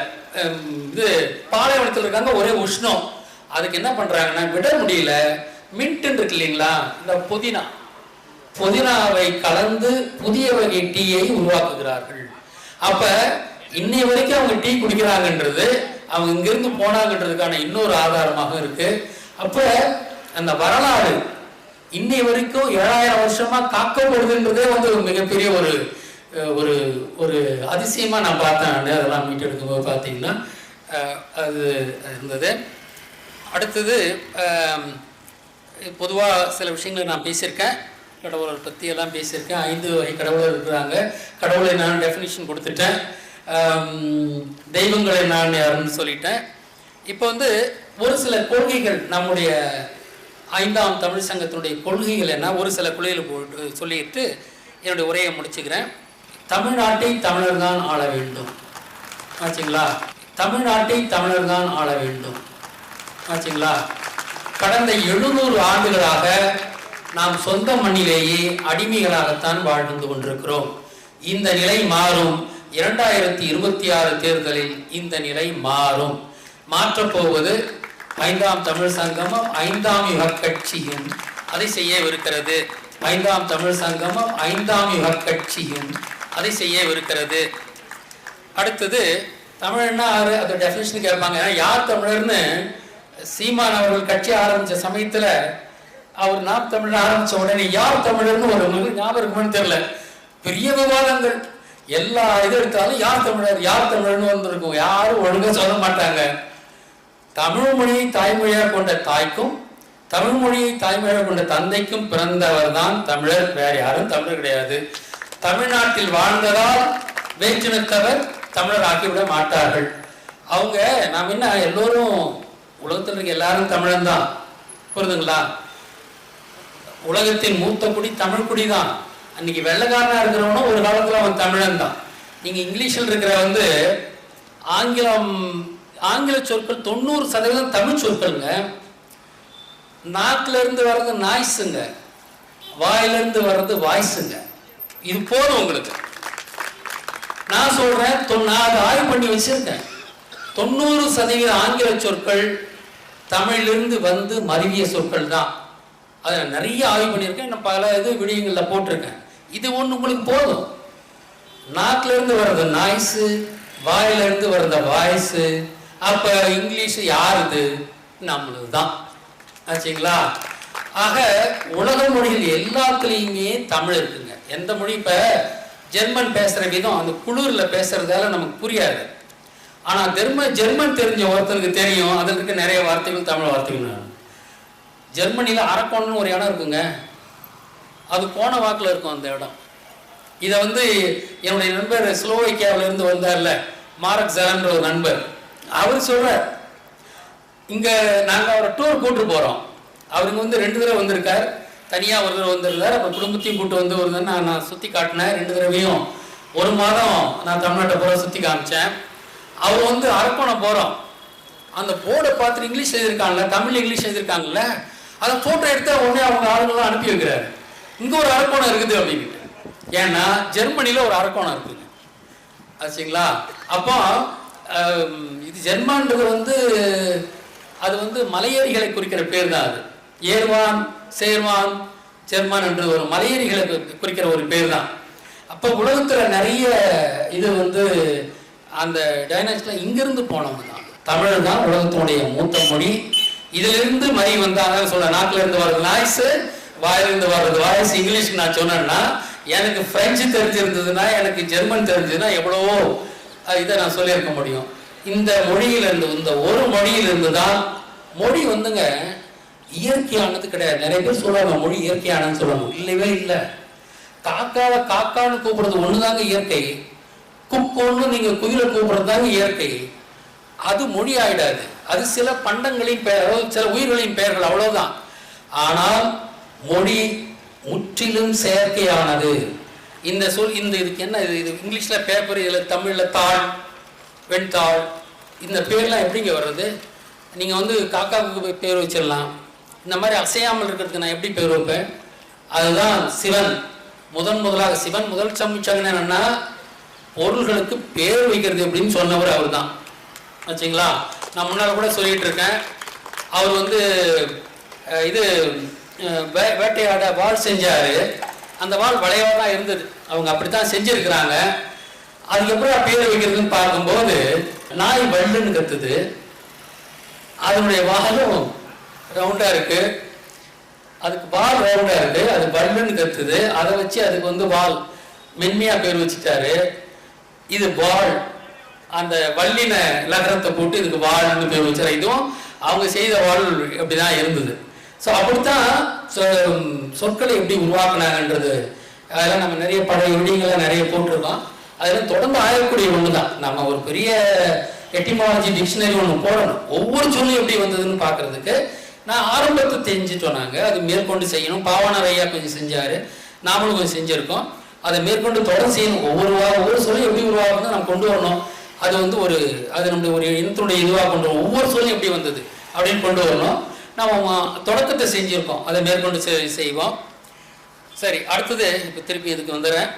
Speaker 2: இது பாலைவனத்தில் இருக்காங்க, ஒரே உஷ்ணம். அதுக்கு என்ன பண்ணுறாங்கன்னா விட முடியல. மின்ட்டுன்னு இருக்கு இல்லைங்களா, இந்த புதினாவை கலந்து புதிய வகை டீயை உருவாக்குகிறார்கள். அப்போ இன்னை வரைக்கும் அவங்க டீ குடிக்கிறாங்கன்றது அவங்க இங்கிருந்து போனாங்கன்றதுக்கான இன்னொரு ஆதாரமாக இருக்கு. அப்போ அந்த வரலாறு இன்னை வரைக்கும் 7000 வருஷமா காக்கப்படுதுன்றதே வந்து ஒரு மிகப்பெரிய ஒரு ஒரு ஒரு அதிசயமாக நான் பார்த்தேன். அதெல்லாம் மீட்டெடுக்கும்போது பார்த்தீங்கன்னா அது இருந்தது. அடுத்தது பொதுவாக சில விஷயங்களை நான் பேசியிருக்கேன். கடவுளை பற்றி எல்லாம் பேசியிருக்கேன். 5 வகை கடவுளர் இருக்கிறாங்க. கடவுளை நான் டெஃபினிஷன் கொடுத்துட்டேன். தெய்வங்களை நான் யாருன்னு சொல்லிட்டேன். இப்போ வந்து ஒரு சில கொள்கைகள், நம்முடைய 5ஆம் தமிழ் சங்கத்தினுடைய கொள்கைகள் என்ன, ஒரு சில கொள்கைகள் போட்டு சொல்லிட்டு என்னுடைய உரையை முடிச்சுக்கிறேன். தமிழ்நாட்டை தமிழர் தான் ஆள வேண்டும் ஆச்சுங்களா. தமிழ்நாட்டை தமிழர் தான் ஆள வேண்டும் ஆச்சுங்களா. கடந்த 700 ஆண்டுகளாக நாம் சொந்த மண்ணிலேயே அடிமைகளாகத்தான் வாழ்ந்து கொண்டிருக்கிறோம். இந்த நிலை மாறும். 2026 தேர்தலில் இந்த நிலை மாறும். மாற்றப்போவது 5ஆம் தமிழ் சங்கமும் 5ஆம் யுக கட்சியும் அதை செய்யவிருக்கிறது. 5ஆம் தமிழ் சங்கமும் 5ஆம் யுக கட்சியும் அதை செய்யவிருக்கிறது. அடுத்தது தமிழர்னா யாரு, அது டெஃபினிஷன் கேட்பாங்க. யார் தமிழர்னு சீமான் அவர்கள் கட்சி ஆரம்பித்த சமயத்தில் அவர் நாம் தமிழர் ஆரம்பித்த உடனே யார் தமிழர்னு ஒரு ஞாபகம் இருக்குன்னு தெரியல, பெரிய விவாதங்கள். எல்லா இது எடுத்தாலும் யார் தமிழர்னு வந்திருக்கும். யாரும் ஒழுங்கா சொல்ல மாட்டாங்க. தமிழ் மொழியை தாய்மொழியாக கொண்ட தாய்க்கும் தமிழ் மொழியை தாய்மொழியாக கொண்ட தந்தைக்கும் பிறந்தவர் தான் தமிழர். வேற யாரும் தமிழர் கிடையாது. தமிழ்நாட்டில் வாழ்ந்ததால் வேற்றினத்தவர் தமிழர் ஆக்கிவிட மாட்டார்கள். அவங்க நாம் என்ன எல்லோரும் உலகத்தில் இருக்க எல்லாரும் தமிழன் தான், புரியுதுங்களா. உலகத்தின் மூத்த குடி தமிழ் குடி தான். அன்னைக்கு வெள்ளைக்காரனா இருக்கிறவனும் ஒரு காலத்தில் அவன் தமிழன் தான். நீங்க இங்கிலீஷில் இருக்கிற வந்து ஆங்கில சொற்கள் 90% தமிழ் சொற்கள்ங்க. நாக்குல இருந்து வர்றது நாய்ஸுங்க, வாயிலிருந்து வர்றது வாய்ஸுங்க. இது போதும் உங்களுக்கு. நான் சொல்றேன், நான் அதை ஆய்வு பண்ணி வச்சிருக்கேன். 90% ஆங்கில சொற்கள் தமிழிலிருந்து வந்து மருவிய சொற்கள் தான். அதை நிறைய ஆய்வு பண்ணியிருக்கேன். நான் பல இது விடயங்களில் போட்டிருக்கேன். இது ஒன்று உங்களுக்கு போதும். நாக்குல இருந்து வர்றது நாய்ஸு, வாயிலிருந்து வர்ற வாய்ஸு. அப்ப இங்கிலீஷ் யாருது? நம்மளுது தான் ஆச்சுங்களா. ஆக உலக மொழிகள் எல்லாத்துலேயுமே தமிழ் இருக்குங்க. எந்த மொழி, இப்போ ஜெர்மன் பேசுகிற விதம் அந்த குளிர்ல பேசுறதால நமக்கு புரியாது. ஆனால் ஜெர்மன் தெரிஞ்ச ஒருத்தருக்கு தெரியும், அதற்கு நிறைய வார்த்தைகள் தமிழ் வார்த்தைகள். ஜெர்மனியில் அரக்கோணம்னு ஒரு இடம் இருக்குங்க, அது போன வாக்கில் இருக்கும் அந்த இடம். இதை வந்து என்னுடைய நண்பர் ஸ்லோவைக்கியாவிலிருந்து வந்தார்ல, மாரக் ஜான்ற ஒரு நண்பர், அவர் சொல்றார், இங்கே நாங்கள் அவரை டூர் கூட்டு போகிறோம். அவருக்கு வந்து 2 தடவை வந்திருக்கார். தனியாக ஒருத்தர் வந்திருந்தார். அப்போ குடும்பத்தையும் கூப்பிட்டு வந்து ஒரு நான் சுற்றி காட்டினேன். 2 தடவையும் 1 மாதம் நான் தமிழ்நாட்டை பூரா சுற்றி காமிச்சேன். அவர் வந்து அரக்கோணம் போகிறோம், அந்த போர்டை பார்த்துட்டு இங்கிலீஷ் எழுதியிருக்காங்கல்ல, தமிழ் இங்கிலீஷ் எழுதியிருக்காங்கல்ல, அதை ஃபோட்டோ எடுத்தால் உடனே அவங்க ஆளுங்களாம் அனுப்பி வைக்கிறாரு. இங்கே ஒரு அரக்கோணம் இருக்குது அப்படின்ட்டு. ஏன்னா ஜெர்மனியில் ஒரு அரக்கோணம் இருக்குங்க ஆச்சுங்களா. அப்போ இது ஜெர்மான்றது வந்து அது வந்து மலையேறிகளை குறிக்கிற பேர் தான். அது ஏர்வான் சேர்வான் ஜெர்மான் என்று ஒரு மலையேறிகளை குறிக்கிற ஒரு பேர் தான். அப்போ உலகத்தில் நிறைய இது வந்து அந்த டைனாஸ்டியில் இங்கிருந்து போனவங்க தான். தமிழ் தான் உலகத்தினுடைய மூத்த மொழி. இதிலிருந்து மறி வந்தாங்க சொல்ல, நாட்டில் இருந்து வர்றது நாய்ஸு, வாயிலிருந்து வர்றது வாய்ஸ். இங்கிலீஷ் நான் சொன்னேன்னா, எனக்கு பிரெஞ்சு தெரிஞ்சிருந்ததுன்னா, எனக்கு ஜெர்மன் தெரிஞ்சதுன்னா எவ்வளவோ இதை நான் சொல்லியிருக்க முடியும். இந்த மொழியிலிருந்து, இந்த ஒரு மொழியிலிருந்து தான். மொழி வந்துங்க இயற்கையானது கிடையாது. நிறைய பேர் சொல்லுவாங்க மொழி இயற்கையானதுன்னு சொல்லுவாங்க. இல்லவே இல்லை. காக்காவை காக்கான்னு கூப்பிடுறது ஒண்ணுதாங்க இயற்கை. குக்கோன்னு நீங்க குயிலை கூப்பிடுறது தாங்க இயற்கை. அது மொழி ஆயிடாது. அது சில பண்டங்களின் பெயர், சில உயிர்களின் பெயர்கள், அவ்வளவுதான். ஆனால் மொழி முற்றிலும் செயற்கையானது. இந்த சொல் இந்த இதுக்கு என்ன இது இங்கிலீஷ்ல பேப்பர், இதுல தமிழ்ல தாள், வெண்தாள், இந்த பேர்லாம் எப்படிங்க வர்றது? நீங்க வந்து காக்காவுக்கு பேர் வச்சிடலாம். இந்த மாதிரி அசையாமல் இருக்கிறதுக்கு நான் எப்படி பேர் வைப்பேன்? அதுதான் சிவன் முதலாக சிவன் முதல் சமைச்சாங்கன்னு என்னன்னா, பொருள்களுக்கு பேர் வைக்கிறது எப்படின்னு சொன்னவர் அவர் தான் ஆச்சுங்களா. நான் முன்னால் கூட சொல்லிட்டு இருக்கேன். அவர் வந்து இது வேட்டையாட வாள் செஞ்சாரு. அந்த வாள் வளையவாக இருந்தது. அவங்க அப்படித்தான் செஞ்சிருக்கிறாங்க. அதுக்கப்புறம் பேர் வைக்கிறதுன்னு பார்க்கும்போது நாய் வள்ளுன்னு கத்துது. அதனுடைய வாலும் ரவுண்டா இருக்கு, அதுக்கு வால் ரவுண்டா இருக்கு, அது வள்ளுன்னு கத்துது. அதை வச்சு அதுக்கு வந்து வால் மென்மையா பேர் வச்சுட்டாரு. இது வாள், அந்த வள்ளின லகரத்தை போட்டு இதுக்கு வாள்னு பேர் வச்சாரு. இதுவும் அவங்க செய்த வாள் அப்படிதான் இருந்தது. ஸோ அப்படித்தான் சொற்களை எப்படி உருவாக்குனாங்கன்றது அதெல்லாம் நம்ம நிறைய பழைய விடியங்களை நிறைய போட்டிருக்கோம். அதெல்லாம் தொடர்ந்து ஆயக்கூடிய ஒன்று தான். நம்ம ஒரு பெரிய எட்டிமாலஜி டிக்ஷனரி ஒன்று போடணும். ஒவ்வொரு சொல்லும் எப்படி வந்ததுன்னு பார்க்கறதுக்கு. நான் ஆரம்பத்தை தெரிஞ்சுட்டோம். நாங்கள் அது மேற்கொண்டு செய்யணும். பாவாணர் ஐயா கொஞ்சம் செஞ்சார், நாமளும் கொஞ்சம் செஞ்சுருக்கோம். அதை மேற்கொண்டு தொடர்ந்து செய்யணும். ஒவ்வொரு சொல்லும் எப்படி உருவாக்குன்னு நம்ம கொண்டு வரணும். அது வந்து அது நம்முடைய ஒரு இனத்தினுடைய இதுவாக கொண்டு வரணும். ஒவ்வொரு சொல்லும் எப்படி வந்தது அப்படின்னு கொண்டு வரணும். நம்ம தொடக்கத்தை செஞ்சுருக்கோம், அதை மேற்கொண்டு செய்வோம். சரி, அடுத்தது இப்போ திருப்பி இதுக்கு வந்துடுறேன்.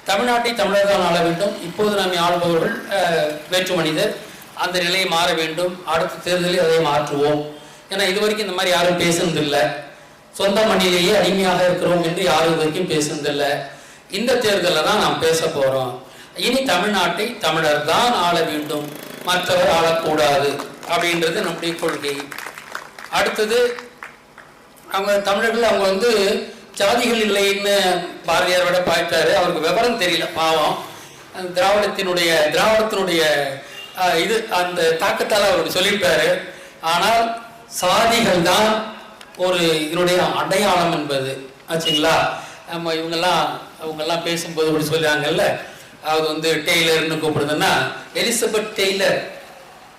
Speaker 2: தமிழ்நாட்டை தமிழர் தான் ஆள வேண்டும். இப்போது நாம் ஆளுபவர்கள் வேற்று மனிதர். அந்த நிலையை மாற வேண்டும். அடுத்த தேர்தலில் அதை மாற்றுவோம். ஏன்னா இது வரைக்கும் இந்த மாதிரி யாரும் பேசுனதில்லை. சொந்த மண்ணிலேயே அடிமையாக இருக்கிறோம் என்று யாரும் இது வரைக்கும் பேசுனதில்லை. இந்த தேர்தலில் தான் நாம் பேச போகிறோம். இனி தமிழ்நாட்டை தமிழர் தான் ஆள வேண்டும், மற்றவர் ஆளக்கூடாது அப்படின்றது நம்முடைய கொள்கை. அடுத்தது அவங்க தமிழர்கள் அவங்க வந்து ஜாதிகள் இல்லைன்னு பாரதியார் விட பார்த்தாரு. அவருக்கு விவரம் தெரியல பாவம். திராவிடத்தினுடைய இது அந்த தாக்கத்தால் அவர் சொல்லியிருப்பாரு. ஆனால் சாதிகள் தான் ஒரு இதனுடைய அடையாளம் என்பது ஆச்சுங்களா. நம்ம அவங்கெல்லாம் பேசும்போது இப்படி சொல்றாங்கல்ல, அது வந்து டெய்லர்னு கூப்பிடுதுன்னா எலிசபெத் டெய்லர்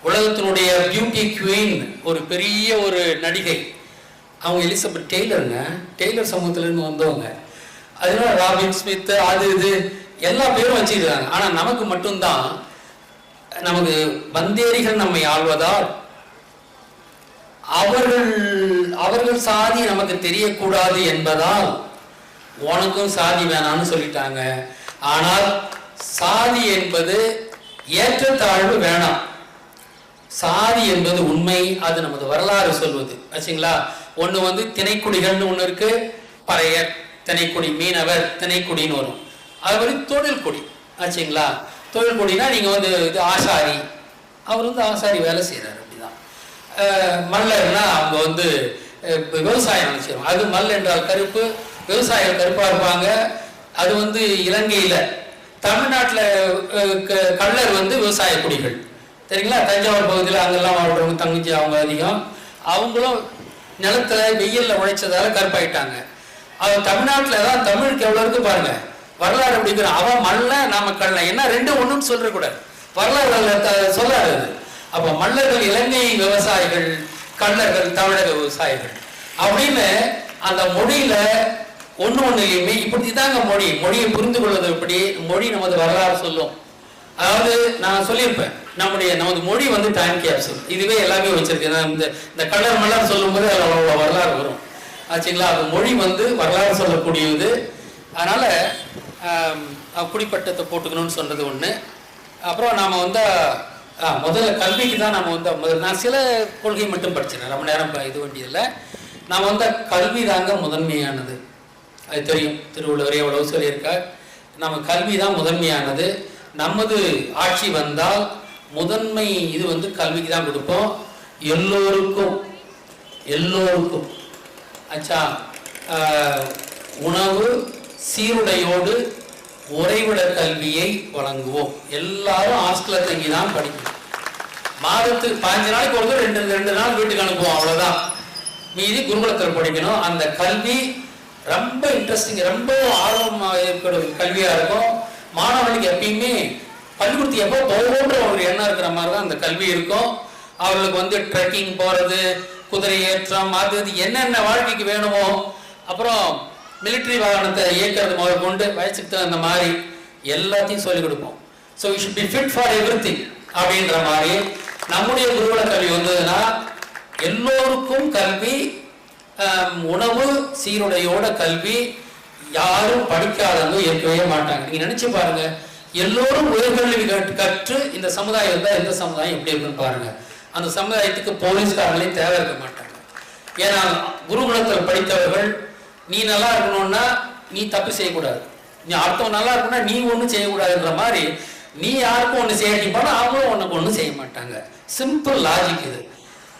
Speaker 2: உலகத்தினுடைய பியூட்டி குவீன், ஒரு பெரிய ஒரு நடிகை. அவங்க எலிசபெத் டெய்லருங்க, டெய்லர் சமூகத்திலிருந்து வந்தவங்க. அதனால ராபின் ஸ்மித் அது இது எல்லா பேரும் வச்சுக்கிறாங்க. ஆனால் நமக்கு மட்டும்தான், நமக்கு வந்தேரிகள் நம்மை ஆள்வதால் அவர்கள் சாதி நமக்கு தெரியக்கூடாது என்பதால் உனக்கும் சாதி வேணாம்னு சொல்லிட்டாங்க. ஆனால் சாதி என்பது ஏற்றத்தாழ்வு வேணாம். சாதி என்பது உண்மை, அது நமது வரலாறு சொல்வது ஆச்சுங்களா. ஒன்று வந்து திணைக்குடிகள்னு ஒன்று இருக்கு, பறையர் திணைக்குடி, மீனவர் திணைக்குடின்னு வரும். அது மாதிரி தொழில் கொடி ஆச்சுங்களா. தொழில் கொடினா நீங்கள் வந்து இது ஆசாரி, அவர் வந்து ஆசாரி வேலை செய்கிறார் அப்படிதான். மல்லர்னா அவங்க வந்து விவசாயம் செய்வாங்க. அது மல் என்றால் கருப்பு, விவசாயம் கருப்பாக இருப்பாங்க. அது வந்து இலங்கையில், தமிழ்நாட்டில் கள்ளர் வந்து விவசாய குடிகள் சரிங்களா. தஞ்சாவூர் பகுதியில் அங்கெல்லாம் வாழ்றவங்க தங்கச்சி அவங்க அதிகம். அவங்களும் நிலத்துல வெயிலில் உழைச்சதால கருப்பாயிட்டாங்க. அவன் தமிழ்நாட்டில் தான் தமிழுக்கு எவ்வளோ இருக்கு பாருங்க. வரலாறு அப்படிங்கிற அவன் மல்ல நாம கள்ள, என்ன ரெண்டு ஒன்றுன்னு சொல்லக்கூடாது, வரலாறு சொல்லாது. அப்போ மல்லர்கள் இலங்கை விவசாயிகள், கள்ளர்கள் தமிழக விவசாயிகள் அப்படின்னு அந்த மொழியில ஒண்ணுலையுமே இப்படிதாங்க மொழியை புரிந்து கொள்வது எப்படி, மொழி நமது வரலாறு சொல்லும். அதாவது நான் சொல்லியிருப்பேன், நமது மொழி வந்து டைம் கேப்சூல். இதுவே எல்லாமே வச்சிருக்கேன். இந்த கலர் மலர் சொல்லும் போது அவ்வளோ வரலாறு வரும் ஆச்சுங்களா. அது மொழி வந்து வரலாறு சொல்லக்கூடியது. அதனால குடிப்பட்டத்தை போட்டுக்கணும்னு சொன்னது ஒன்று. அப்புறம் நாம் வந்து முதல்ல கல்விக்கு தான் நம்ம வந்து நான் சில கொள்கை மட்டும் படிச்சிடறேன், ரொம்ப நேரம் இது வேண்டியதில்லை. நாம் வந்து கல்வி தாங்க முதன்மையானது. அது தெரியும், திருவள்ளுவரே எவ்வளவு சொல்லியிருக்கார். நம்ம கல்வி தான் முதன்மையானது. நமது ஆட்சி வந்தால் முதன்மை இது வந்து கல்விக்கு தான் கொடுப்போம். எல்லோருக்கும் ஆச்சா உணவு சீருடையோடு உறைவிட கல்வியை வழங்குவோம். எல்லாரும் ஹாஸ்டல்ல தங்கி தான் படிக்கணும். மாதத்துக்கு 15 நாளைக்கு ஒரு 2 நாள் வீட்டுக்கு அனுப்புவோம், அவ்வளவுதான். மீதி குருகுலத்தில் படிக்கணும். அந்த கல்வி ரொம்ப இன்ட்ரெஸ்டிங், ரொம்ப ஆர்வமாக இருக்கிற கல்வியா இருக்கும். மாணவர்களுக்கு எப்பயுமே பள்ளிக்கூடத்துக்கு எப்போ போகணுன்ற ஒரு எண்ணம் இருக்கிற மாதிரி தான் அந்த கல்வி இருக்கும். அவர்களுக்கு வந்து ட்ரெக்கிங் போறது, குதிரை ஏற்றம், அது என்னென்ன வாழ்க்கைக்கு வேணுமோ, அப்புறம் மிலிட்ரி வாகனத்தை இயக்கிறது முதல் கொண்டு வயசுக்கு தகுந்த மாதிரி எல்லாத்தையும் சொல்லிக் கொடுப்போம். So you should be fit for everything அப்படின்ற மாதிரி நம்முடைய குருகுல கல்வி வந்ததுன்னா எல்லோருக்கும் கல்வி, உணவு சீருடையோட கல்வி. யாரும் படிக்காதவங்க இருக்கவே மாட்டாங்க. நீங்க நினைச்சு பாருங்க, எல்லோரும் உயர்கல்வி கற்று இந்த சமுதாயம் இருந்தால் எந்த சமுதாயம் எப்படி இருக்குன்னு பாருங்க. அந்த சமுதாயத்துக்கு போலீஸ்காரங்களே தேவை இருக்க மாட்டாங்க. ஏன்னா குருகுலத்தில் படித்தவர்கள், நீ நல்லா இருக்கணும்னா நீ தப்பு செய்யக்கூடாது, நீ அடுத்தவன் நல்லா இருக்கணும்னா நீ ஒன்றும் செய்யக்கூடாதுன்ற மாதிரி, நீ யாருக்கும் ஒன்று செய்யட்டிப்பானா அவங்களும் உனக்கு ஒன்றும் செய்ய மாட்டாங்க. சிம்பிள் லாஜிக் இது.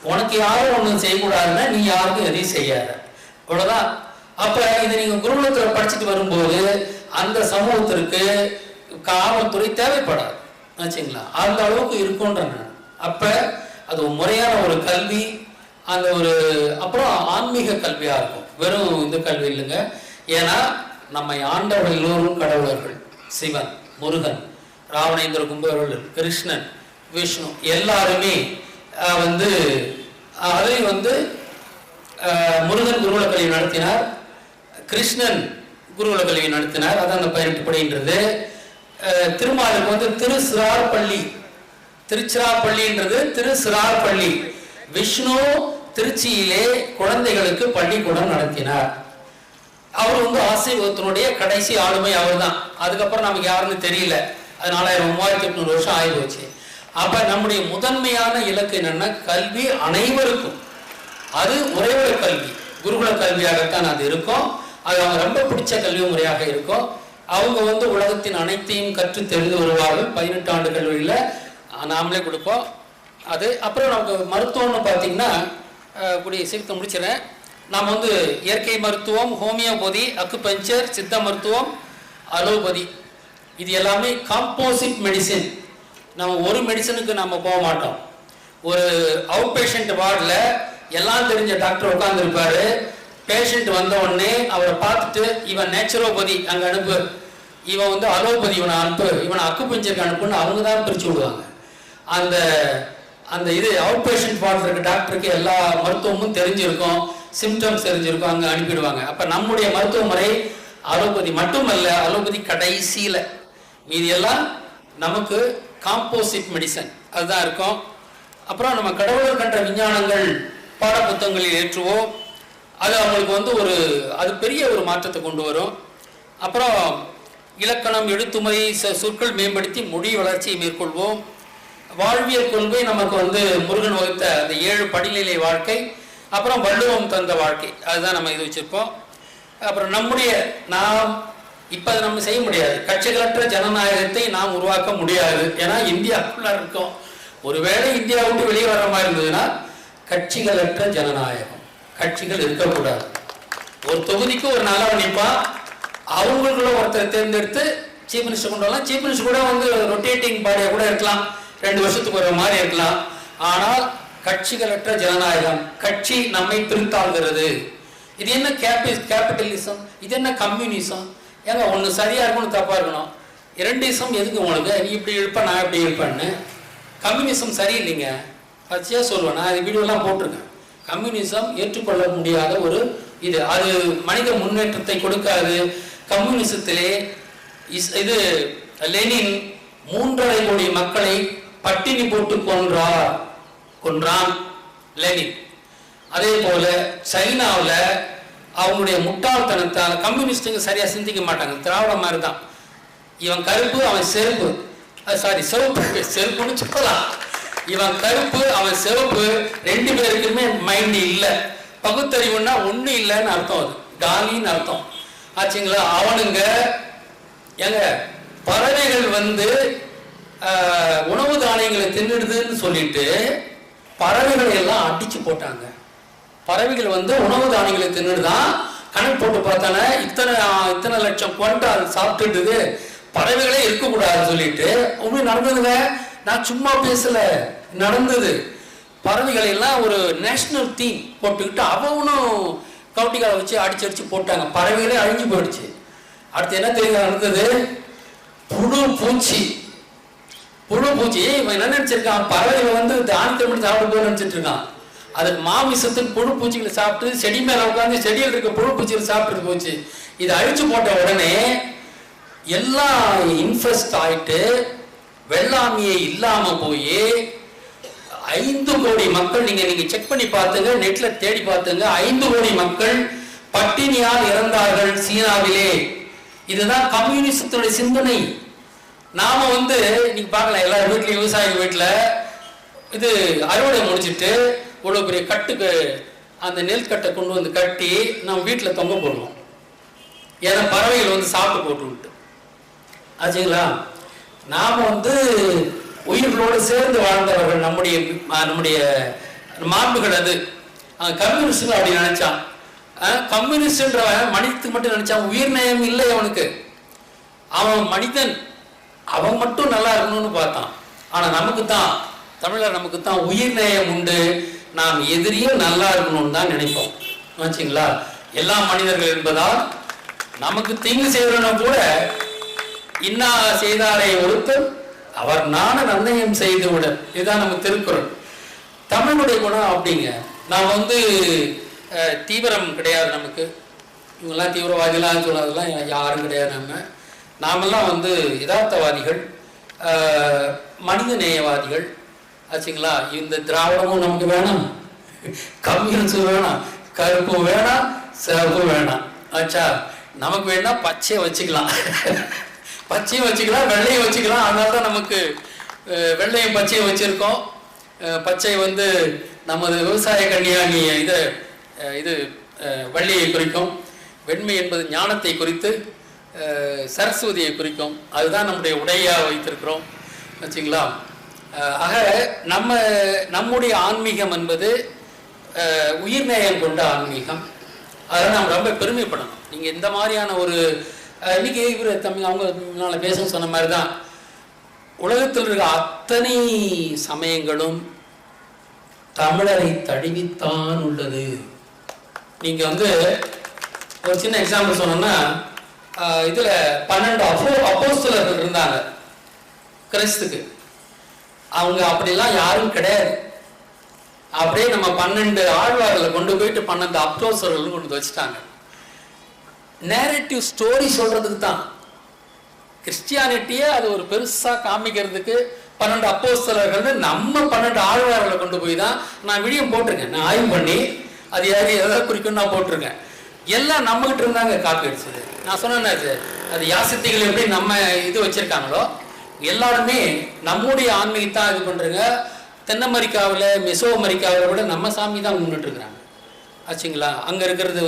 Speaker 2: உனக்கு யாரும் ஒன்றும் செய்யக்கூடாதுன்னா நீ யாருக்கும் எதையும் செய்யாத, அவ்வளோதான். அப்ப இதை நீங்க குருகுலத்தில் படிச்சுட்டு வரும்போது அந்த சமூகத்திற்கு காவல்துறை தேவைப்படாது ஆச்சுங்களா, அந்த அளவுக்கு இருக்கும்ன்ற. அப்ப அது முறையான ஒரு கல்வி, அந்த ஒரு அப்புறம் ஆன்மீக கல்வியா இருக்கும், வெறும் இந்த கல்வி இல்லைங்க. ஏன்னா நம்மை ஆண்டவர்கள் எல்லோரும் கடவுளர்கள். சிவன், முருகன், ராவணேந்திர கும்பேரர், கிருஷ்ணன், விஷ்ணு எல்லாருமே வந்து அதையும் வந்து முருகன் குருகுல கல்வி நடத்தினார், கிருஷ்ணன் குருகுல கல்வி நடத்தினார். அதான் அந்த 18 படின்றது. திருமாலுக்கு வந்து திருச்சிராப்பள்ளின்றது திருச்சிராப்பள்ளி. விஷ்ணு திருச்சியிலே குழந்தைகளுக்கு பள்ளிக்கூடம் நடத்தினார். அவர் வந்து ஆசீர்வாதத்தினுடைய கடைசி ஆளுமை அவர் தான். அதுக்கப்புறம் நமக்கு யாருன்னு தெரியல. அது 3800 வருஷம் ஆகி போச்சு. அப்ப நம்முடைய முதன்மையான இலக்கு என்னன்னா கல்வி அனைவருக்கும். அது உறைவிட கல்வி, குருகுல கல்வியாகத்தான் அது இருக்கும். அது அவங்க ரொம்ப பிடிச்ச கல்வி முறையாக இருக்கும். அவங்க வந்து உலகத்தின் அனைத்தையும் கற்று தெரிந்து வருவார்கள். 18 ஆண்டு கல்வியில் நாமளே கொடுப்போம். அது அப்புறம் நமக்கு மருத்துவம்னு பார்த்தீங்கன்னா கூடிய சீக்கிரத்தை முடிச்சிடறேன். நாம் வந்து இயற்கை மருத்துவம், ஹோமியோபதி, அக்குபஞ்சர், சித்த மருத்துவம், அலோபதி, இது எல்லாமே காம்போசிட் மெடிசின். நம்ம ஒரு மெடிசனுக்கு நம்ம போக மாட்டோம். ஒரு அவுட் பேஷண்ட் வார்டில் எல்லாம் தெரிஞ்ச டாக்டர் உட்கார்ந்துருப்பாரு. பேஷண்ட் வந்த உடனே அவரை பார்த்துட்டு இவன் நேச்சுரோபதி அங்கே அனுப்பு, இவன் வந்து அலோபதி இவனை அனுப்பு, இவனை அக்குபஞ்சருக்கு அனுப்புன்னு அவங்க தான் பிரித்து விடுவாங்க. அந்த அந்த இது அவுட் பேஷண்ட் வார்டில் இருக்க டாக்டருக்கு எல்லா மருத்துவமும் தெரிஞ்சிருக்கும், சிம்டம்ஸ் தெரிஞ்சிருக்கும், அங்கே அனுப்பிடுவாங்க. அப்போ நம்முடைய மருத்துவ முறை அலோபதி மட்டுமல்ல, அலோபதி கடைசியில், மீதி எல்லாம் நமக்கு காம்போசிட் மெடிசன் அதுதான் இருக்கும். அப்புறம் நம்ம கடவுளர் கண்ட விஞ்ஞானங்கள் பாட புத்தகங்களில் ஏற்றுவோம். அது அவங்களுக்கு வந்து அது பெரிய ஒரு மாற்றத்தை கொண்டு வரும். அப்புறம் இலக்கணம், எழுத்துமுறை, சொற்கள் மேம்படுத்தி மொழி வளர்ச்சியை மேற்கொள்வோம். வாழ்வியல் கொள்கை நமக்கு வந்து முருகன் வகுத்த அந்த 7 படிநிலை வாழ்க்கை, அப்புறம் வள்ளுவம் தந்த வாழ்க்கை, அதுதான் நம்ம இது வச்சிருப்போம். அப்புறம் நாம் இப்போ அதை நம்ம செய்ய முடியாது. கட்சிகளற்ற ஜனநாயகத்தை நாம் உருவாக்க முடியாது. ஏன்னா இந்தியாவுக்குள்ள இருக்கோம். ஒருவேளை இந்தியா விட்டு வெளியே வர மாதிரி இருந்ததுன்னா கட்சிகளற்ற ஜனநாயகம், கட்சிகள் இருக்கக்கூடாது. ஒரு தொகுதிக்கு ஒரு நல்லவன் நிற்பான், அவங்களுக்குள்ள ஒருத்தரை தேர்ந்தெடுத்து சீஃப் மினிஸ்டர் கொண்டு வரலாம். சீஃப் மினிஸ்டர் கூட வந்து ரொட்டேட்டிங் பாடியாக கூட இருக்கலாம், 2 வருஷத்துக்கு ஒரு மாதிரி இருக்கலாம். ஆனால் கட்சிகளற்ற ஜனநாயகம், கட்சி நம்மை பிரித்தாள்கிறது. இது என்ன கேபிட்டலிசம், இது என்ன கம்யூனிசம்? ஏங்க ஒன்று சரியா இருக்கணும், தப்பா இருக்கணும். 2 எதுக்கு உங்களுக்கு? நீ இப்படி இருப்ப, நான் இப்படி இருப்பேன்னு. கம்யூனிசம் சரியில்லைங்க, பச்சையா சொல்லுவேன். நான் வீடியோலாம் போட்டிருக்கேன். கம்யூனிசம் ஏற்றுக்கொள்ள முடியாத ஒரு அது மனித முன்னேற்றத்தை கொடுக்காது. கம்யூனிசத்திலே இது லெனின் 3.5 கோடி மக்களை பட்டினி போட்டு கொன்றான் லெனின். அதே போல சைனாவில் அவங்களுடைய முட்டாள்தனத்தால் கம்யூனிஸ்டுங்க சரியா சிந்திக்க மாட்டாங்க, திராவிட மாதிரி தான். இவன் கருப்பு அவன் செருப்பு, சிவப்பு, செருப்புன்னு சொல்லலாம். இவன் கருப்பு அவன் சிவப்பு, 2 பேருக்குமே மைண்ட் இல்லை. பகுத்தறிவுன்னா ஒண்ணு இல்லைன்னு அர்த்தம், அது காலின்னு அர்த்தம் ஆச்சுங்களா. அவனுங்க எங்க பறவைகள் உணவு தானியங்களை தின்னுடுதுன்னு சொல்லிட்டு பறவைகளை எல்லாம் அடிச்சு போட்டாங்க. பறவைகள் உணவு தானியங்களை தின்னுடுதான், கணக்கு போட்டு பார்த்தானே இத்தனை லட்சம் குவாண்டால் சாப்பிட்டுடுது, பறவைகளே இருக்கக்கூடாதுன்னு சொல்லிட்டு உண்மை நடந்ததுங்க. நான் சும்மா பேசல, நடந்தது. பறவைகளை எல்லாம் ஒரு நேஷனல் தீம் போட்டுக்கிட்டு அவனும் கவுட்டிகளை வச்சு அடிச்சு போட்டாங்க. பறவைகளே அழிஞ்சு போயிடுச்சு. அடுத்து என்ன தெரியுங்க நடந்தது? புழு பூச்சி. இவன் என்ன நினைச்சிருக்கான், பறவைகளை தானியத்தை மட்டும் சாப்பிட போய் நினைச்சிட்டு இருக்கான். அதுக்கு மாமிசத்துக்கு புழு பூச்சிகளை சாப்பிட்டு செடி மேல உட்காந்து செடியில் இருக்க புழு பூச்சிகளை சாப்பிட்டு போச்சு. இதை அழிச்சு போட்ட உடனே எல்லாம் இன்ஃபெஸ்ட் ஆயிட்டு வெள்ளாமையே இல்லாம போய் 5 கோடி மக்கள், நீங்க செக் பண்ணி பார்த்துங்க, நெட்ல தேடி பார்த்துங்க, 5 கோடி மக்கள் பட்டினியால் இறந்தார்கள் சீனாவிலே. இதுதான் கம்யூனிசத்துடைய சிந்தனை. நாம நீங்க பார்க்கலாம், எல்லா வீட்லயும் விவசாய வீட்டுல இது அறுவடை முடிச்சுட்டு இவ்வளவு பெரிய கட்டுக்கு அந்த நெல் கட்டை கொண்டு கட்டி நம்ம வீட்டுல தொங்க போடுவோம். ஏன்னா பறவைகள் சாப்பிட்டு போட்டு ஆச்சுங்களா. நாம உயிர்களோடு சேர்ந்து வாழ்ந்தவர்கள் நம்முடைய மாண்புகள். அது கம்யூனிஸ்ட் அப்படி நினைச்சான். கம்யூனிஸ்ட்ன்ற மனிதத்துக்கு மட்டும் நினைச்சான், உயிர் நேயம் இல்லை அவனுக்கு. அவன் மனிதன், அவன் மட்டும் நல்லா இருக்கணும்னு பார்த்தான். ஆனா நமக்கு தான், தமிழர் நமக்கு தான் உயிர் நேயம் உண்டு. நாம் எதிரியும் நல்லா இருக்கணும்னு தான் நினைப்போம் ஆச்சுங்களா. எல்லா மனிதர்கள் என்பதால் நமக்கு தீங்கு செய்யறவனும் கூட இன்னா செய்தாரை ஒருத்தர் அவர் நான நன்னயம் செய்து விட, இதுதான் நம்ம திருக்குறள். தமிழுடைய குணம் அப்படிங்க. நான் தீவிரம் கிடையாது நமக்கு. இவங்கெல்லாம் தீவிரவாதிகளான்னு சொன்னதெல்லாம் யாரும் கிடையாது. நாமெல்லாம் யதார்த்தவாதிகள், மனித நேயவாதிகள் ஆச்சுங்களா. இந்த திராவிடமும் நமக்கு வேணாம், கம்யூனிஸ்டும் வேணாம், கருப்பு வேணாம், சிவப்பு வேணாம் ஆச்சா. நமக்கு வேணா பச்சையை வச்சுக்கலாம், பச்சையும் வச்சுக்கலாம், வெள்ளையும் வச்சுக்கலாம். அதனால தான் நமக்கு வெள்ளையும் பச்சையும் வச்சிருக்கோம். பச்சை நமது விவசாய கன்னியாகி இது வள்ளியை குறிக்கும். வெண்மை என்பது ஞானத்தை குறித்து சரஸ்வதியை குறிக்கும். அதுதான் நம்முடைய உடையா வைத்திருக்கிறோம் வச்சுங்களா. ஆக நம்முடைய ஆன்மீகம் என்பது உயிர்நேயம் கொண்ட ஆன்மீகம். அதை நாம் ரொம்ப பெருமைப்படணும். நீங்கள் இந்த மாதிரியான ஒரு இன்னைக்கு இவர் அவங்க பேச சொன்ன மாதிரி தான் உலகத்தில் இருக்க அத்தனை சமயங்களும் தமிழரை தழுவித்தான் உள்ளது. நீங்க ஒரு சின்ன எக்ஸாம்பிள் சொன்னோம்னா, இதுல 12 அப்போஸ்தலர்கள் இருந்தாங்க கிறிஸ்துக்கு. அவங்க அப்படிலாம் யாரும் கிடையாது. அப்படியே நம்ம 12 ஆழ்வார்களை கொண்டு போயிட்டு 12 அப்போஸ்தலர்கள் கொண்டு வச்சுட்டாங்க. நேரேட்டிவ் ஸ்டோரி சொல்றதுக்கு தான். கிறிஸ்டியானிட்டியே அது ஒரு பெருசா காமிக்கிறதுக்கு 12 அப்போஸ்தலர்கள் நம்ம 12 ஆழ்வார்களை கொண்டு போய் தான் நான் வீடியோ போட்டிருக்கேன். நான் ஆய்வு பண்ணி அது யாரு எதாவது குறிக்கும் நான் போட்டிருக்கேன். எல்லாம் நம்மகிட்ட இருந்தாங்க காப்பி அடிச்சது. நான் சொன்னேன், அது யாசித்திகள் எப்படி நம்ம இது வச்சிருக்காங்களோ எல்லாருமே நம்முடைய ஆன்மீகத்தான் இது பண்றங்க. தென் அமெரிக்காவில், மெசோ அமெரிக்காவில் விட நம்ம சாமி தான் கும்பிட்டு இருக்கிறாங்க ஆச்சுங்களா. அங்க இருக்கிறது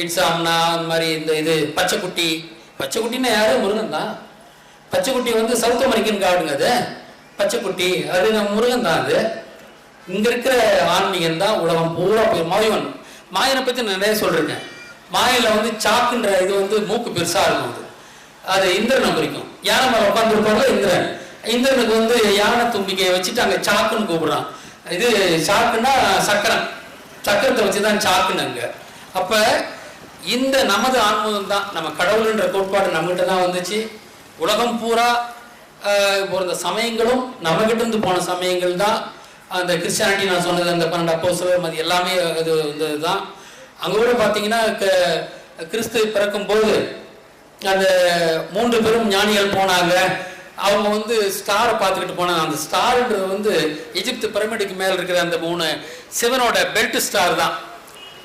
Speaker 2: இட்ஸாம்னா அந்த மாதிரி இந்த இது பச்சைக்குட்டின்னா யாரு? முருகன் தான். பச்சைக்குட்டி சவுத் அமெரிக்கன் காடுங்க. அது பச்சைக்குட்டி, அது நம்ம முருகன் தான். அது இங்க இருக்கிற ஆன்மீகம் தான் உலகம் பூரா போய் மாயனை பத்தி நான் நிறைய சொல்றேன். மாயில சாக்குன்ற இது மூக்கு பெருசா இருக்கும். அது இந்திரனை குறிக்கும். யானை மேல உட்காந்துருப்பாங்க இந்திரன். இந்திரனுக்கு யானை தும்பிக்கையை வச்சுட்டு அங்க சாக்குன்னு கூப்பிடுறான். இது சாக்குன்னா சக்கரத்தை வச்சுதான் சாக்குன்னு அங்க. அப்ப இந்த நமது ஆன்மீகம் தான், நம்ம கடவுள்ன்ற கோட்பாடு நம்மகிட்ட தான் வந்துச்சு. உலகம் பூரா பிறந்த சமயங்களும் நம்மகிட்ட இருந்து போன சமயங்கள் தான். அந்த கிறிஸ்டியானிட்டி நான் சொன்னது, அந்த 12 அப்போஸ்தலர் அது எல்லாமே அது இதுதான். அங்கே கூட பார்த்தீங்கன்னா கிறிஸ்து பிறக்கும் போது அந்த 3 பேரும் ஞானிகள் போனாங்க. அவங்க வந்து ஸ்டாரை பார்த்துக்கிட்டு போனாங்க. அந்த ஸ்டார்ன்றது வந்து எகிப்து பிரமிடுக்கு மேலே இருக்கிற அந்த 3 சிவனோட பெல்ட் ஸ்டார் தான்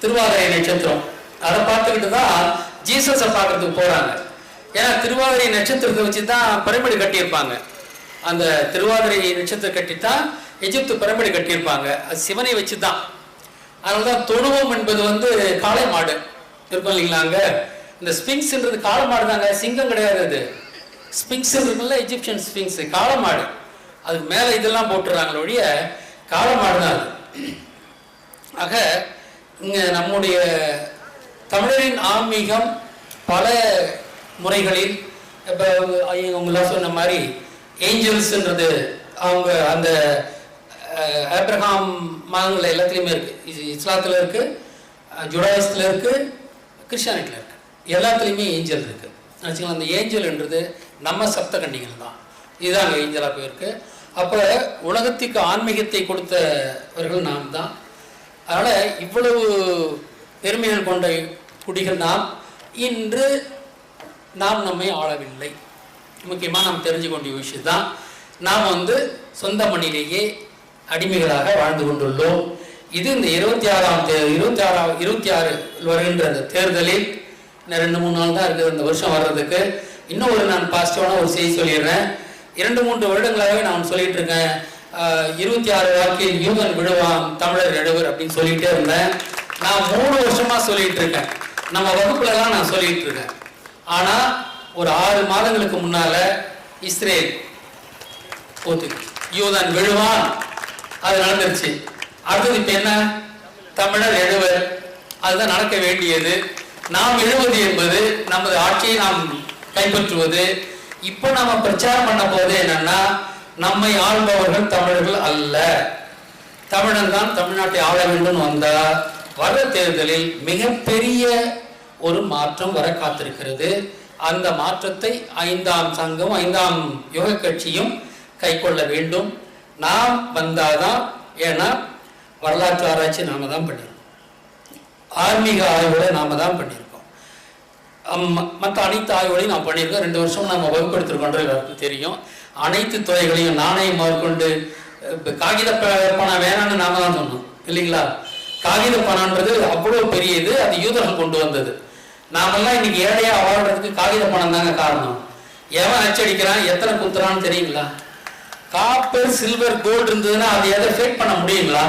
Speaker 2: திருவாதிரை நட்சத்திரம். அதை பார்த்துக்கிட்டு தான் ஜீசஸை பார்க்கறதுக்கு போகிறாங்க. ஏன்னா திருவாதிரை நட்சத்திரத்தை வச்சு தான் பிரமிடு கட்டியிருப்பாங்க. அந்த திருவாதிரை நட்சத்திரம் கட்டித்தான் எகிப்து பிரமிடு கட்டியிருப்பாங்க. அது சிவனை வச்சு தான். அதனால தான் தொழுவம் என்பது வந்து காளை மாடு இருக்கும் இல்லைங்களா. அங்கே இந்த ஸ்பிங்ஸ்ன்றது காளை மாடு தாங்க, சிங்கம் கிடையாது. அது ஸ்பிங்ஸ் இருக்குல்ல, எஜிப்சியன் ஸ்பிங்ஸ் காளை மாடு. அதுக்கு மேலே இதெல்லாம் போட்டுறாங்களே ஒழிய காளை மாடு தான் அது. ஆக இங்கே நம்முடைய தமிழரின் ஆன்மீகம் பல முறைகளில் இப்போ உங்களாம் சொன்ன மாதிரி ஏஞ்சல்ஸ்ன்றது அவங்க அந்த ஆப்ரஹாம் மதங்கள் எல்லாத்துலேயுமே இருக்குது. இஸ்லாத்தில் இருக்குது, ஜுடாயிஸில் இருக்குது, கிறிஸ்டியானிட்டியில் இருக்குது. எல்லாத்துலேயுமே ஏஞ்சல் இருக்குது வச்சுக்கலாம். அந்த ஏஞ்சல்ன்றது நம்ம சப்த கன்னிகள் தான். இதுதான் அங்கே ஏஞ்சலாக போயிருக்கு. அப்போ உலகத்துக்கு ஆன்மீகத்தை கொடுத்தவர்கள் நாம் தான். அதனால் இவ்வளவு பெருமைகள் கொண்ட குடிகள் நாம். இன்று நாம் நம்மை ஆளவில்லை. முக்கியமாக நாம் தெரிஞ்சு கொண்ட விஷயம் தான், நாம் வந்து சொந்த மண்ணிலேயே அடிமைகளாக வாழ்ந்து கொண்டுள்ளோம். இது இந்த 26 வருகின்ற அந்த தேர்தலில் 2-3 நாள் தான் இருக்குது இந்த வருஷம் வர்றதுக்கு. இன்னும் நான் பாசிட்டிவான ஒரு செய்தி சொல்லிடுறேன். 2-3 வருடங்களாகவே நான் சொல்லிட்டு இருக்கேன், 26 வாக்கில் யூதன் விடுவான் தமிழர் நடுவர் அப்படின்னு சொல்லிட்டே இருந்தேன். நான் 3 வருஷமா சொல்லிட்டு இருக்கேன். நம்ம வகுப்புலலாம் நான் சொல்லிட்டு இருக்கேன். ஆனா ஒரு 6 மாதங்களுக்கு முன்னால இஸ்ரேல் யூதன் விழுவான், அது நடந்துருச்சு. அடுத்தது இப்ப என்ன, தமிழர் எழுவர், அதுதான் நடக்க வேண்டியது. நாம் எழுவது என்பது நமது ஆட்சியை நாம் கைப்பற்றுவது. இப்போ நம்ம பிரச்சாரம் பண்ண போது என்னன்னா, நம்மை ஆள்பவர்கள் தமிழர்கள் அல்ல, தமிழன் தான் தமிழ்நாட்டை ஆள வேண்டும் வந்தா வர தேர்தலில் மிகப்பெரிய ஒரு மாற்றம் வர காத்திருக்கிறது. அந்த மாற்றத்தை 5ஆம் சங்கம் 5ஆம் யுக கட்சியும் கை கொள்ள வேண்டும். நாம் வந்தாதான். ஏன்னா வரலாற்று ஆராய்ச்சி நாம தான் பண்ணியிருக்கோம், ஆன்மீக ஆய்வுகளை நாம தான் பண்ணியிருக்கோம், மற்ற அனைத்து ஆய்வுகளையும் நான் பண்ணியிருக்கோம். 2 வருஷம் நம்ம வகுப்படுத்திருக்கோன்ற எல்லாருக்கும் தெரியும். அனைத்து துறைகளையும் நாணயம் மேற்கொண்டு காகித பணம் வேணான்னு நாம தான் சொன்னோம் இல்லைங்களா. காகித பணம்ன்றது அவ்வளோ பெரிய இது, அது யூதர்கள் கொண்டு வந்தது. நாமெல்லாம் இன்னைக்கு ஏழையா வாழ்றதுக்கு காகித பணம் தாங்க காரணம். எவன் அச்சடிக்கிறான், எத்தனை குத்துறான்னு தெரியுங்களா. காப்பர் சில்வர் கோல்டு இருந்ததுன்னா அதை எதை ஃபேக் பண்ண முடியுங்களா.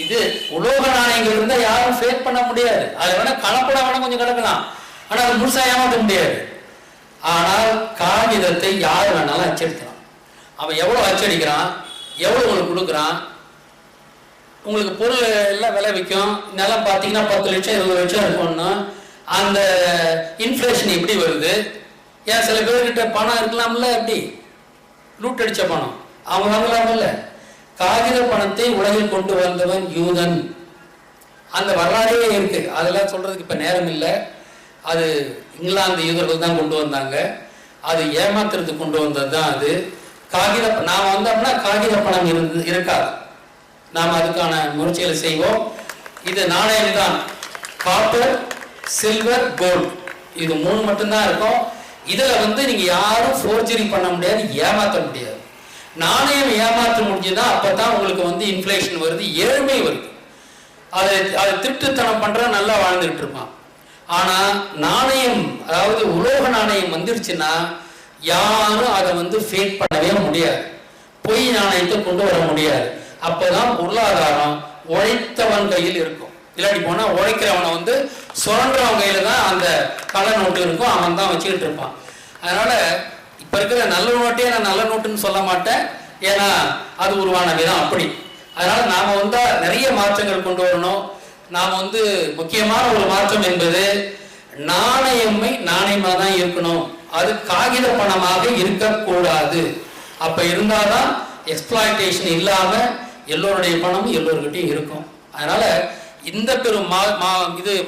Speaker 2: இது உலோக நாணயங்கள் இருந்தா யாரும் ஃபேக் பண்ண முடியாது. அது வேணா கலப்படம் வேணா கொஞ்சம் கிடக்கலாம், ஆனா அது முழுசா ஏமாற்ற முடியாது. ஆனால் காகிதத்தை யார் வேணாலும் அச்சடிக்கலாம். அவன் எவ்வளவு அச்சடிக்கிறான், எவ்வளவு உங்களுக்கு கொடுக்குறான். உங்களுக்கு பொருள் எல்லாம் விலை விற்கும். நிலம் பார்த்தீங்கன்னா 10 லட்சம் 20 லட்சம் இருக்கும்னா அந்த இன்ஃப்ளேஷன் எப்படி வருது. ஏன் சில பேர்கிட்ட பணம் இருக்கலாம்ல, எப்படி லூட் அடிச்ச பணம் அவங்க வாங்கலாம்ல. காகித பணத்தை உலகில் கொண்டு வந்தவன் யூதன். அந்த வரலாறே இருக்கு, அதெல்லாம் சொல்றதுக்கு இப்ப நேரம் இல்லை. அது இங்கிலாந்து யூதர்கள் தான் கொண்டு வந்தாங்க. அது ஏமாத்துறதுக்கு கொண்டு வந்தது தான் அது. காகித நாம் வந்தோம்னா காகித பணம் இருக்காது. நாம் அதுக்கான முயற்சிகளை செய்வோம். இது நாணயம் தான், காப்பர் சில்வர் கோல்டு, இது 3 மட்டும்தான் இருக்கும். இதுல நீங்க யாரும் ஃபோர்ஜரி பண்ண முடியாது, ஏமாற்ற முடியாது. நாணயம் ஏமாற்ற முடிஞ்சுதான் அப்பதான் உங்களுக்கு இன்ஃப்ளேஷன் வருது, ஏழ்மை வருது. அதை திருட்டுத்தனம் பண்ற நல்லா வாழ்ந்துகிட்டு இருப்பான். ஆனா நாணயம், அதாவது உலோக நாணயம் வந்துருச்சுன்னா யாரும் அதை ஃபேக் பண்ணவே முடியாது, பொய் நாணயத்தை கொண்டு வர முடியாது. அப்பதான் பொருளாதாரம் உழைத்தவன் கையில் இருக்கும். இல்லாட்டி போனா உழைக்கிறவனை சுரண்டவன் கையில தான் அந்த கள்ள நோட்டு இருக்கும், அவன் தான் வச்சுக்கிட்டு இருப்பான். அதனால இப்ப இருக்கிற நல்ல நோட்டையே நான் நல்ல நோட்டுன்னு சொல்ல மாட்டேன், ஏன்னா அது உருவான விதம் அப்படி. அதனால நாம நிறைய மாற்றங்கள் கொண்டு வரணும். நாம் முக்கியமான ஒரு மாற்றம் என்பது நாணயமா தான் இருக்கணும், அது காகித பணமாக இருக்கக்கூடாது. அப்ப இருந்தாதான் எக்ஸ்ப்ளாய்டேஷன் இல்லாம எல்லோருடைய பணமும் எல்லோருக்கிட்டையும் இருக்கும். அதனால இந்த பெரும்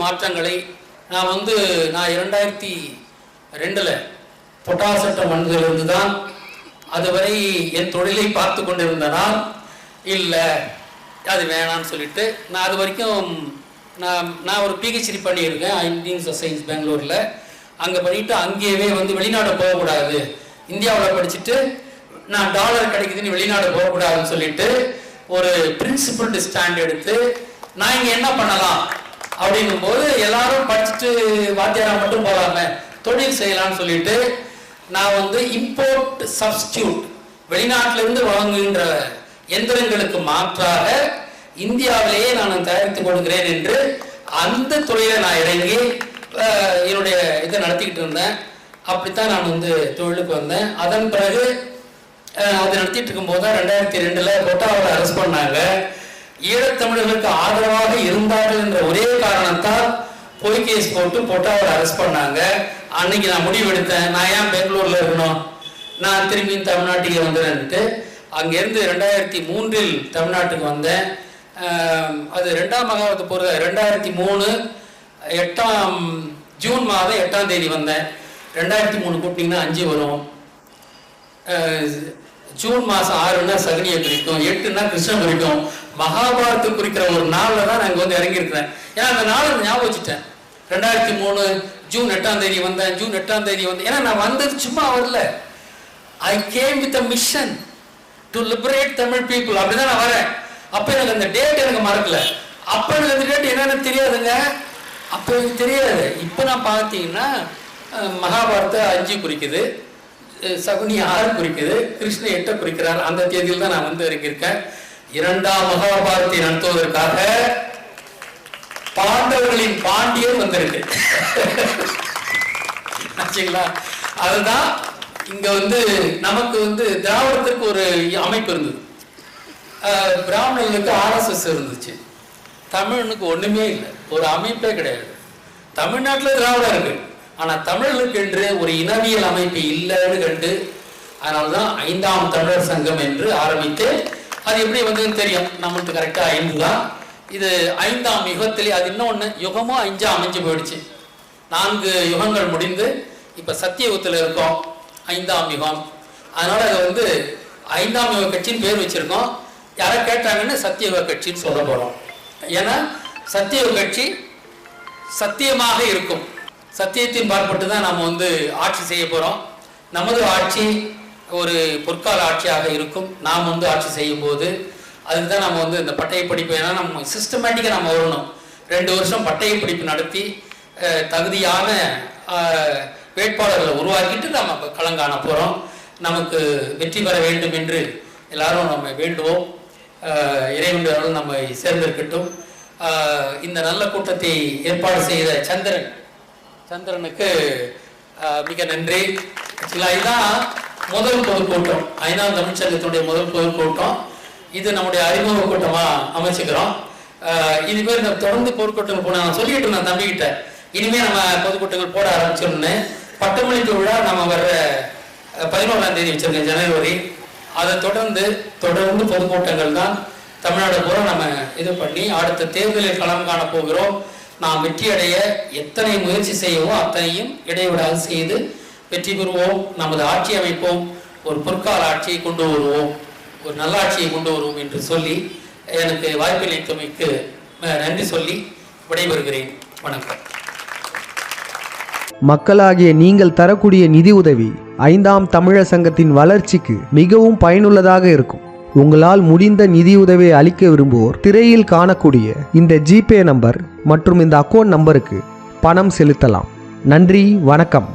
Speaker 2: மாற்றங்களை நான் நான் 2002 பொட்டாஸ் சட்டம் வந்ததிலிருந்து தான் அதுவரை என் தொழிலை பார்த்து கொண்டிருந்தனால் இல்லை அது வேணான்னு சொல்லிட்டு நான் அது வரைக்கும் நான் ஒரு பிஹெச்டி பண்ணியிருக்கேன் இந்தியன் சொசைட்டி பெங்களூரில். அங்கே பண்ணிவிட்டு அங்கேயே வந்து வெளிநாடு போகக்கூடாது, இந்தியாவில் படிச்சுட்டு நான் டாலர் கிடைக்குதுன்னு வெளிநாடு போகக்கூடாதுன்னு சொல்லிட்டு ஒரு பிரின்சிபிள்டு ஸ்டாண்ட் எடுத்து நான் இங்கே என்ன பண்ணலாம் அப்படிங்கும் போது எல்லாரும் படிச்சுட்டு வாத்தியாரா மட்டும் போகாம தொழில் செய்யலாம்னு சொல்லிட்டு நான் வந்து இம்போர்ட் சப்ஸ்டியூட், வெளிநாட்டிலிருந்து வாங்குகின்ற எந்திரங்களுக்கு மாற்றாக இந்தியாவிலேயே நான் தயாரித்து கொடுக்கிறேன் என்று அந்த துறையில நான் இறங்கி என்னுடைய இதை நடத்திக்கிட்டு இருந்தேன். அப்படித்தான் நான் வந்து தொழிலுக்கு வந்தேன். அதன் பிறகு அதை நடத்திட்டு இருக்கும்போது தான் 2002 பொட்டாவில் அரெஸ்ட் பண்ணாங்க. ஈழத்தமிழர்களுக்கு ஆதரவாக இருந்தார்கள் என்ற ஒரே காரணத்தால் பொய் கேஸ் போட்டு பொட்டாவில் அரெஸ்ட் பண்ணாங்க. அன்னைக்கு நான் முடிவெடுத்தேன், நான் ஏன் பெங்களூர்ல இருக்கணும், நான் திரும்பி தமிழ்நாட்டுக்கு வந்தேன்ட்டு அங்கேருந்து 2003 தமிழ்நாட்டுக்கு வந்தேன். அது 2ஆம் மகாபாரத போகிற 2003 ஜூன் மாதம் 8ஆம் தேதி வந்தேன். 2003 கூட்டிங்கன்னா 5 வரும். ஜூன் மாதம் 6ன்னா சகுனியை குறிக்கும், 8ன்னா கிருஷ்ணன் குறிக்கும். மகாபாரத்தை குறிக்கிற ஒரு நாளில் தான் நான் இங்கே வந்து இறங்கியிருக்கிறேன். ஏன்னா அந்த நாளை ஞாபகம் வச்சுட்டேன். 2003 ஜூன் 8ஆம் தேதி வந்தேன். ஜூன் 8ஆம் தேதி வந்தேன். ஏன்னா நான் வந்தது சும்மா வரல. I came with a mission to liberate Tamil people. அப்படிதான் நான் வரேன். அப்போ எனக்கு அந்த டேட் எனக்கு மறக்கல. அப்போ எனக்கு அந்த டேட் என்னன்னு தெரியாதுங்க. அப்போ எனக்கு தெரியாது. இப்போ நான் பார்த்தீங்கன்னா மகாபாரத்தை 5 குறிக்குது, சகுனி 6 குறிக்குது, கிருஷ்ண 8 குறிக்கிறார். அந்த தேதியில் தான் நான் வந்து இறங்கியிருக்கேன். 2ஆம் மகாபாரத்தை நடத்துவதற்காக பாண்டவர்களின் பாண்டியர் வந்திருக்கு. அதுதான் இங்க வந்து நமக்கு வந்து திராவிடத்துக்கு ஒரு அமைப்பு இருந்தது, பிராமணர்களுக்கு RSS இருந்துச்சு, தமிழனுக்கு ஒண்ணுமே இல்லை, ஒரு அமைப்பே கிடையாது. தமிழ்நாட்டில் திராவிடம் இருக்கு, ஆனா தமிழர்களுக்கு என்று ஒரு இனவியல் அமைப்பு இல்லைன்னு கண்டு அதனால்தான் 5ஆம் தமிழர் சங்கம் என்று ஆரம்பித்து, அது எப்படி வந்ததுன்னு தெரியும் நம்மளுக்கு கரெக்டா 5 தான். இது 5ஆம் யுகத்திலே, அது இன்னொன்று யுகமும் 5 அமைஞ்சு போயிடுச்சு. 4 யுகங்கள் முடிந்து இப்ப சத்தியயுகத்தில் இருக்கோம், 5ஆம் யுகம். அதனால அதை வந்து 5ஆம் யுக கட்சின்னு பேர் வச்சிருக்கோம். யாரை கேட்டாங்கன்னு சத்தியயுக கட்சின்னு சொல்ல போறோம். ஏன்னா சத்தியயுக கட்சி சத்தியமாக இருக்கும், சத்தியத்தின் பார்ப்பட்டு தான் நம்ம வந்து ஆட்சி செய்ய போறோம். நமது ஆட்சி ஒரு பொற்கால ஆட்சியாக இருக்கும். நாம் வந்து ஆட்சி செய்யும் போது அதுதான் நம்ம வந்து இந்த பட்டய படிப்பு, ஏன்னா நம்ம சிஸ்டமேட்டிக்காக நம்ம வரணும். 2 வருஷம் பட்டய படிப்பு நடத்தி தகுதியான வேட்பாளர்களை உருவாக்கிட்டு நம்ம களங்காண போகிறோம். நமக்கு வெற்றி பெற வேண்டும் என்று எல்லாரும் நம்ம வேண்டுவோம். இறைவன் நம்மை சேர்ந்திருக்கட்டும். இந்த நல்ல கூட்டத்தை ஏற்பாடு செய்த சந்திரனுக்கு மிக நன்றி. இதுதான் முதல் பொதுக்கூட்டம், 5ஆம் தமிழ்ச்சங்கத்தினுடைய முதல் பொதுக்கூட்டம். இது நம்முடைய அறிமுக கூட்டமா அமைச்சுக்கிறோம். இதுபேர் இந்த தொடர்ந்து பொதுக்கூட்டங்கள் போன நான் சொல்லிட்டு இருந்தேன் தம்பிக்கிட்ட, இனிமே நம்ம பொதுக்கூட்டங்கள் போட ஆரம்பிச்சோம்னு. பட்டமளிப்பு விழா நம்ம வர்ற 11ஆம் தேதி வச்சிருக்கேன், ஜனவரி. அதை தொடர்ந்து பொதுக்கூட்டங்கள் தான் தமிழ்நாடு பூரா நம்ம இது பண்ணி அடுத்த தேர்தலில் களம் காண போகிறோம். நாம் வெற்றி அடைய எத்தனை முயற்சி செய்வோம் அத்தனையும் இடைவிடாது செய்து வெற்றி பெறுவோம். நமது ஆட்சி அமைப்போம், ஒரு பொற்கால ஆட்சியை கொண்டு வருவோம், ஒரு நல்லாட்சியை கொண்டு வருவோம் என்று சொல்லி எனக்கு வாய்ப்பளித்தமைக்கு நன்றி சொல்லி விடைபெறுகிறேன். வணக்கம்.
Speaker 3: மக்களாகிய நீங்கள் தரக்கூடிய நிதி உதவி 5ஆம் தமிழர் சங்கத்தின் வளர்ச்சிக்கு மிகவும் பயனுள்ளதாக இருக்கும். உங்களால் முடிந்த நிதியுதவியை அளிக்க விரும்புவோர் திரையில் காணக்கூடிய இந்த ஜிபே நம்பர் மற்றும் இந்த அக்கவுண்ட் நம்பருக்கு பணம் செலுத்தலாம். நன்றி, வணக்கம்.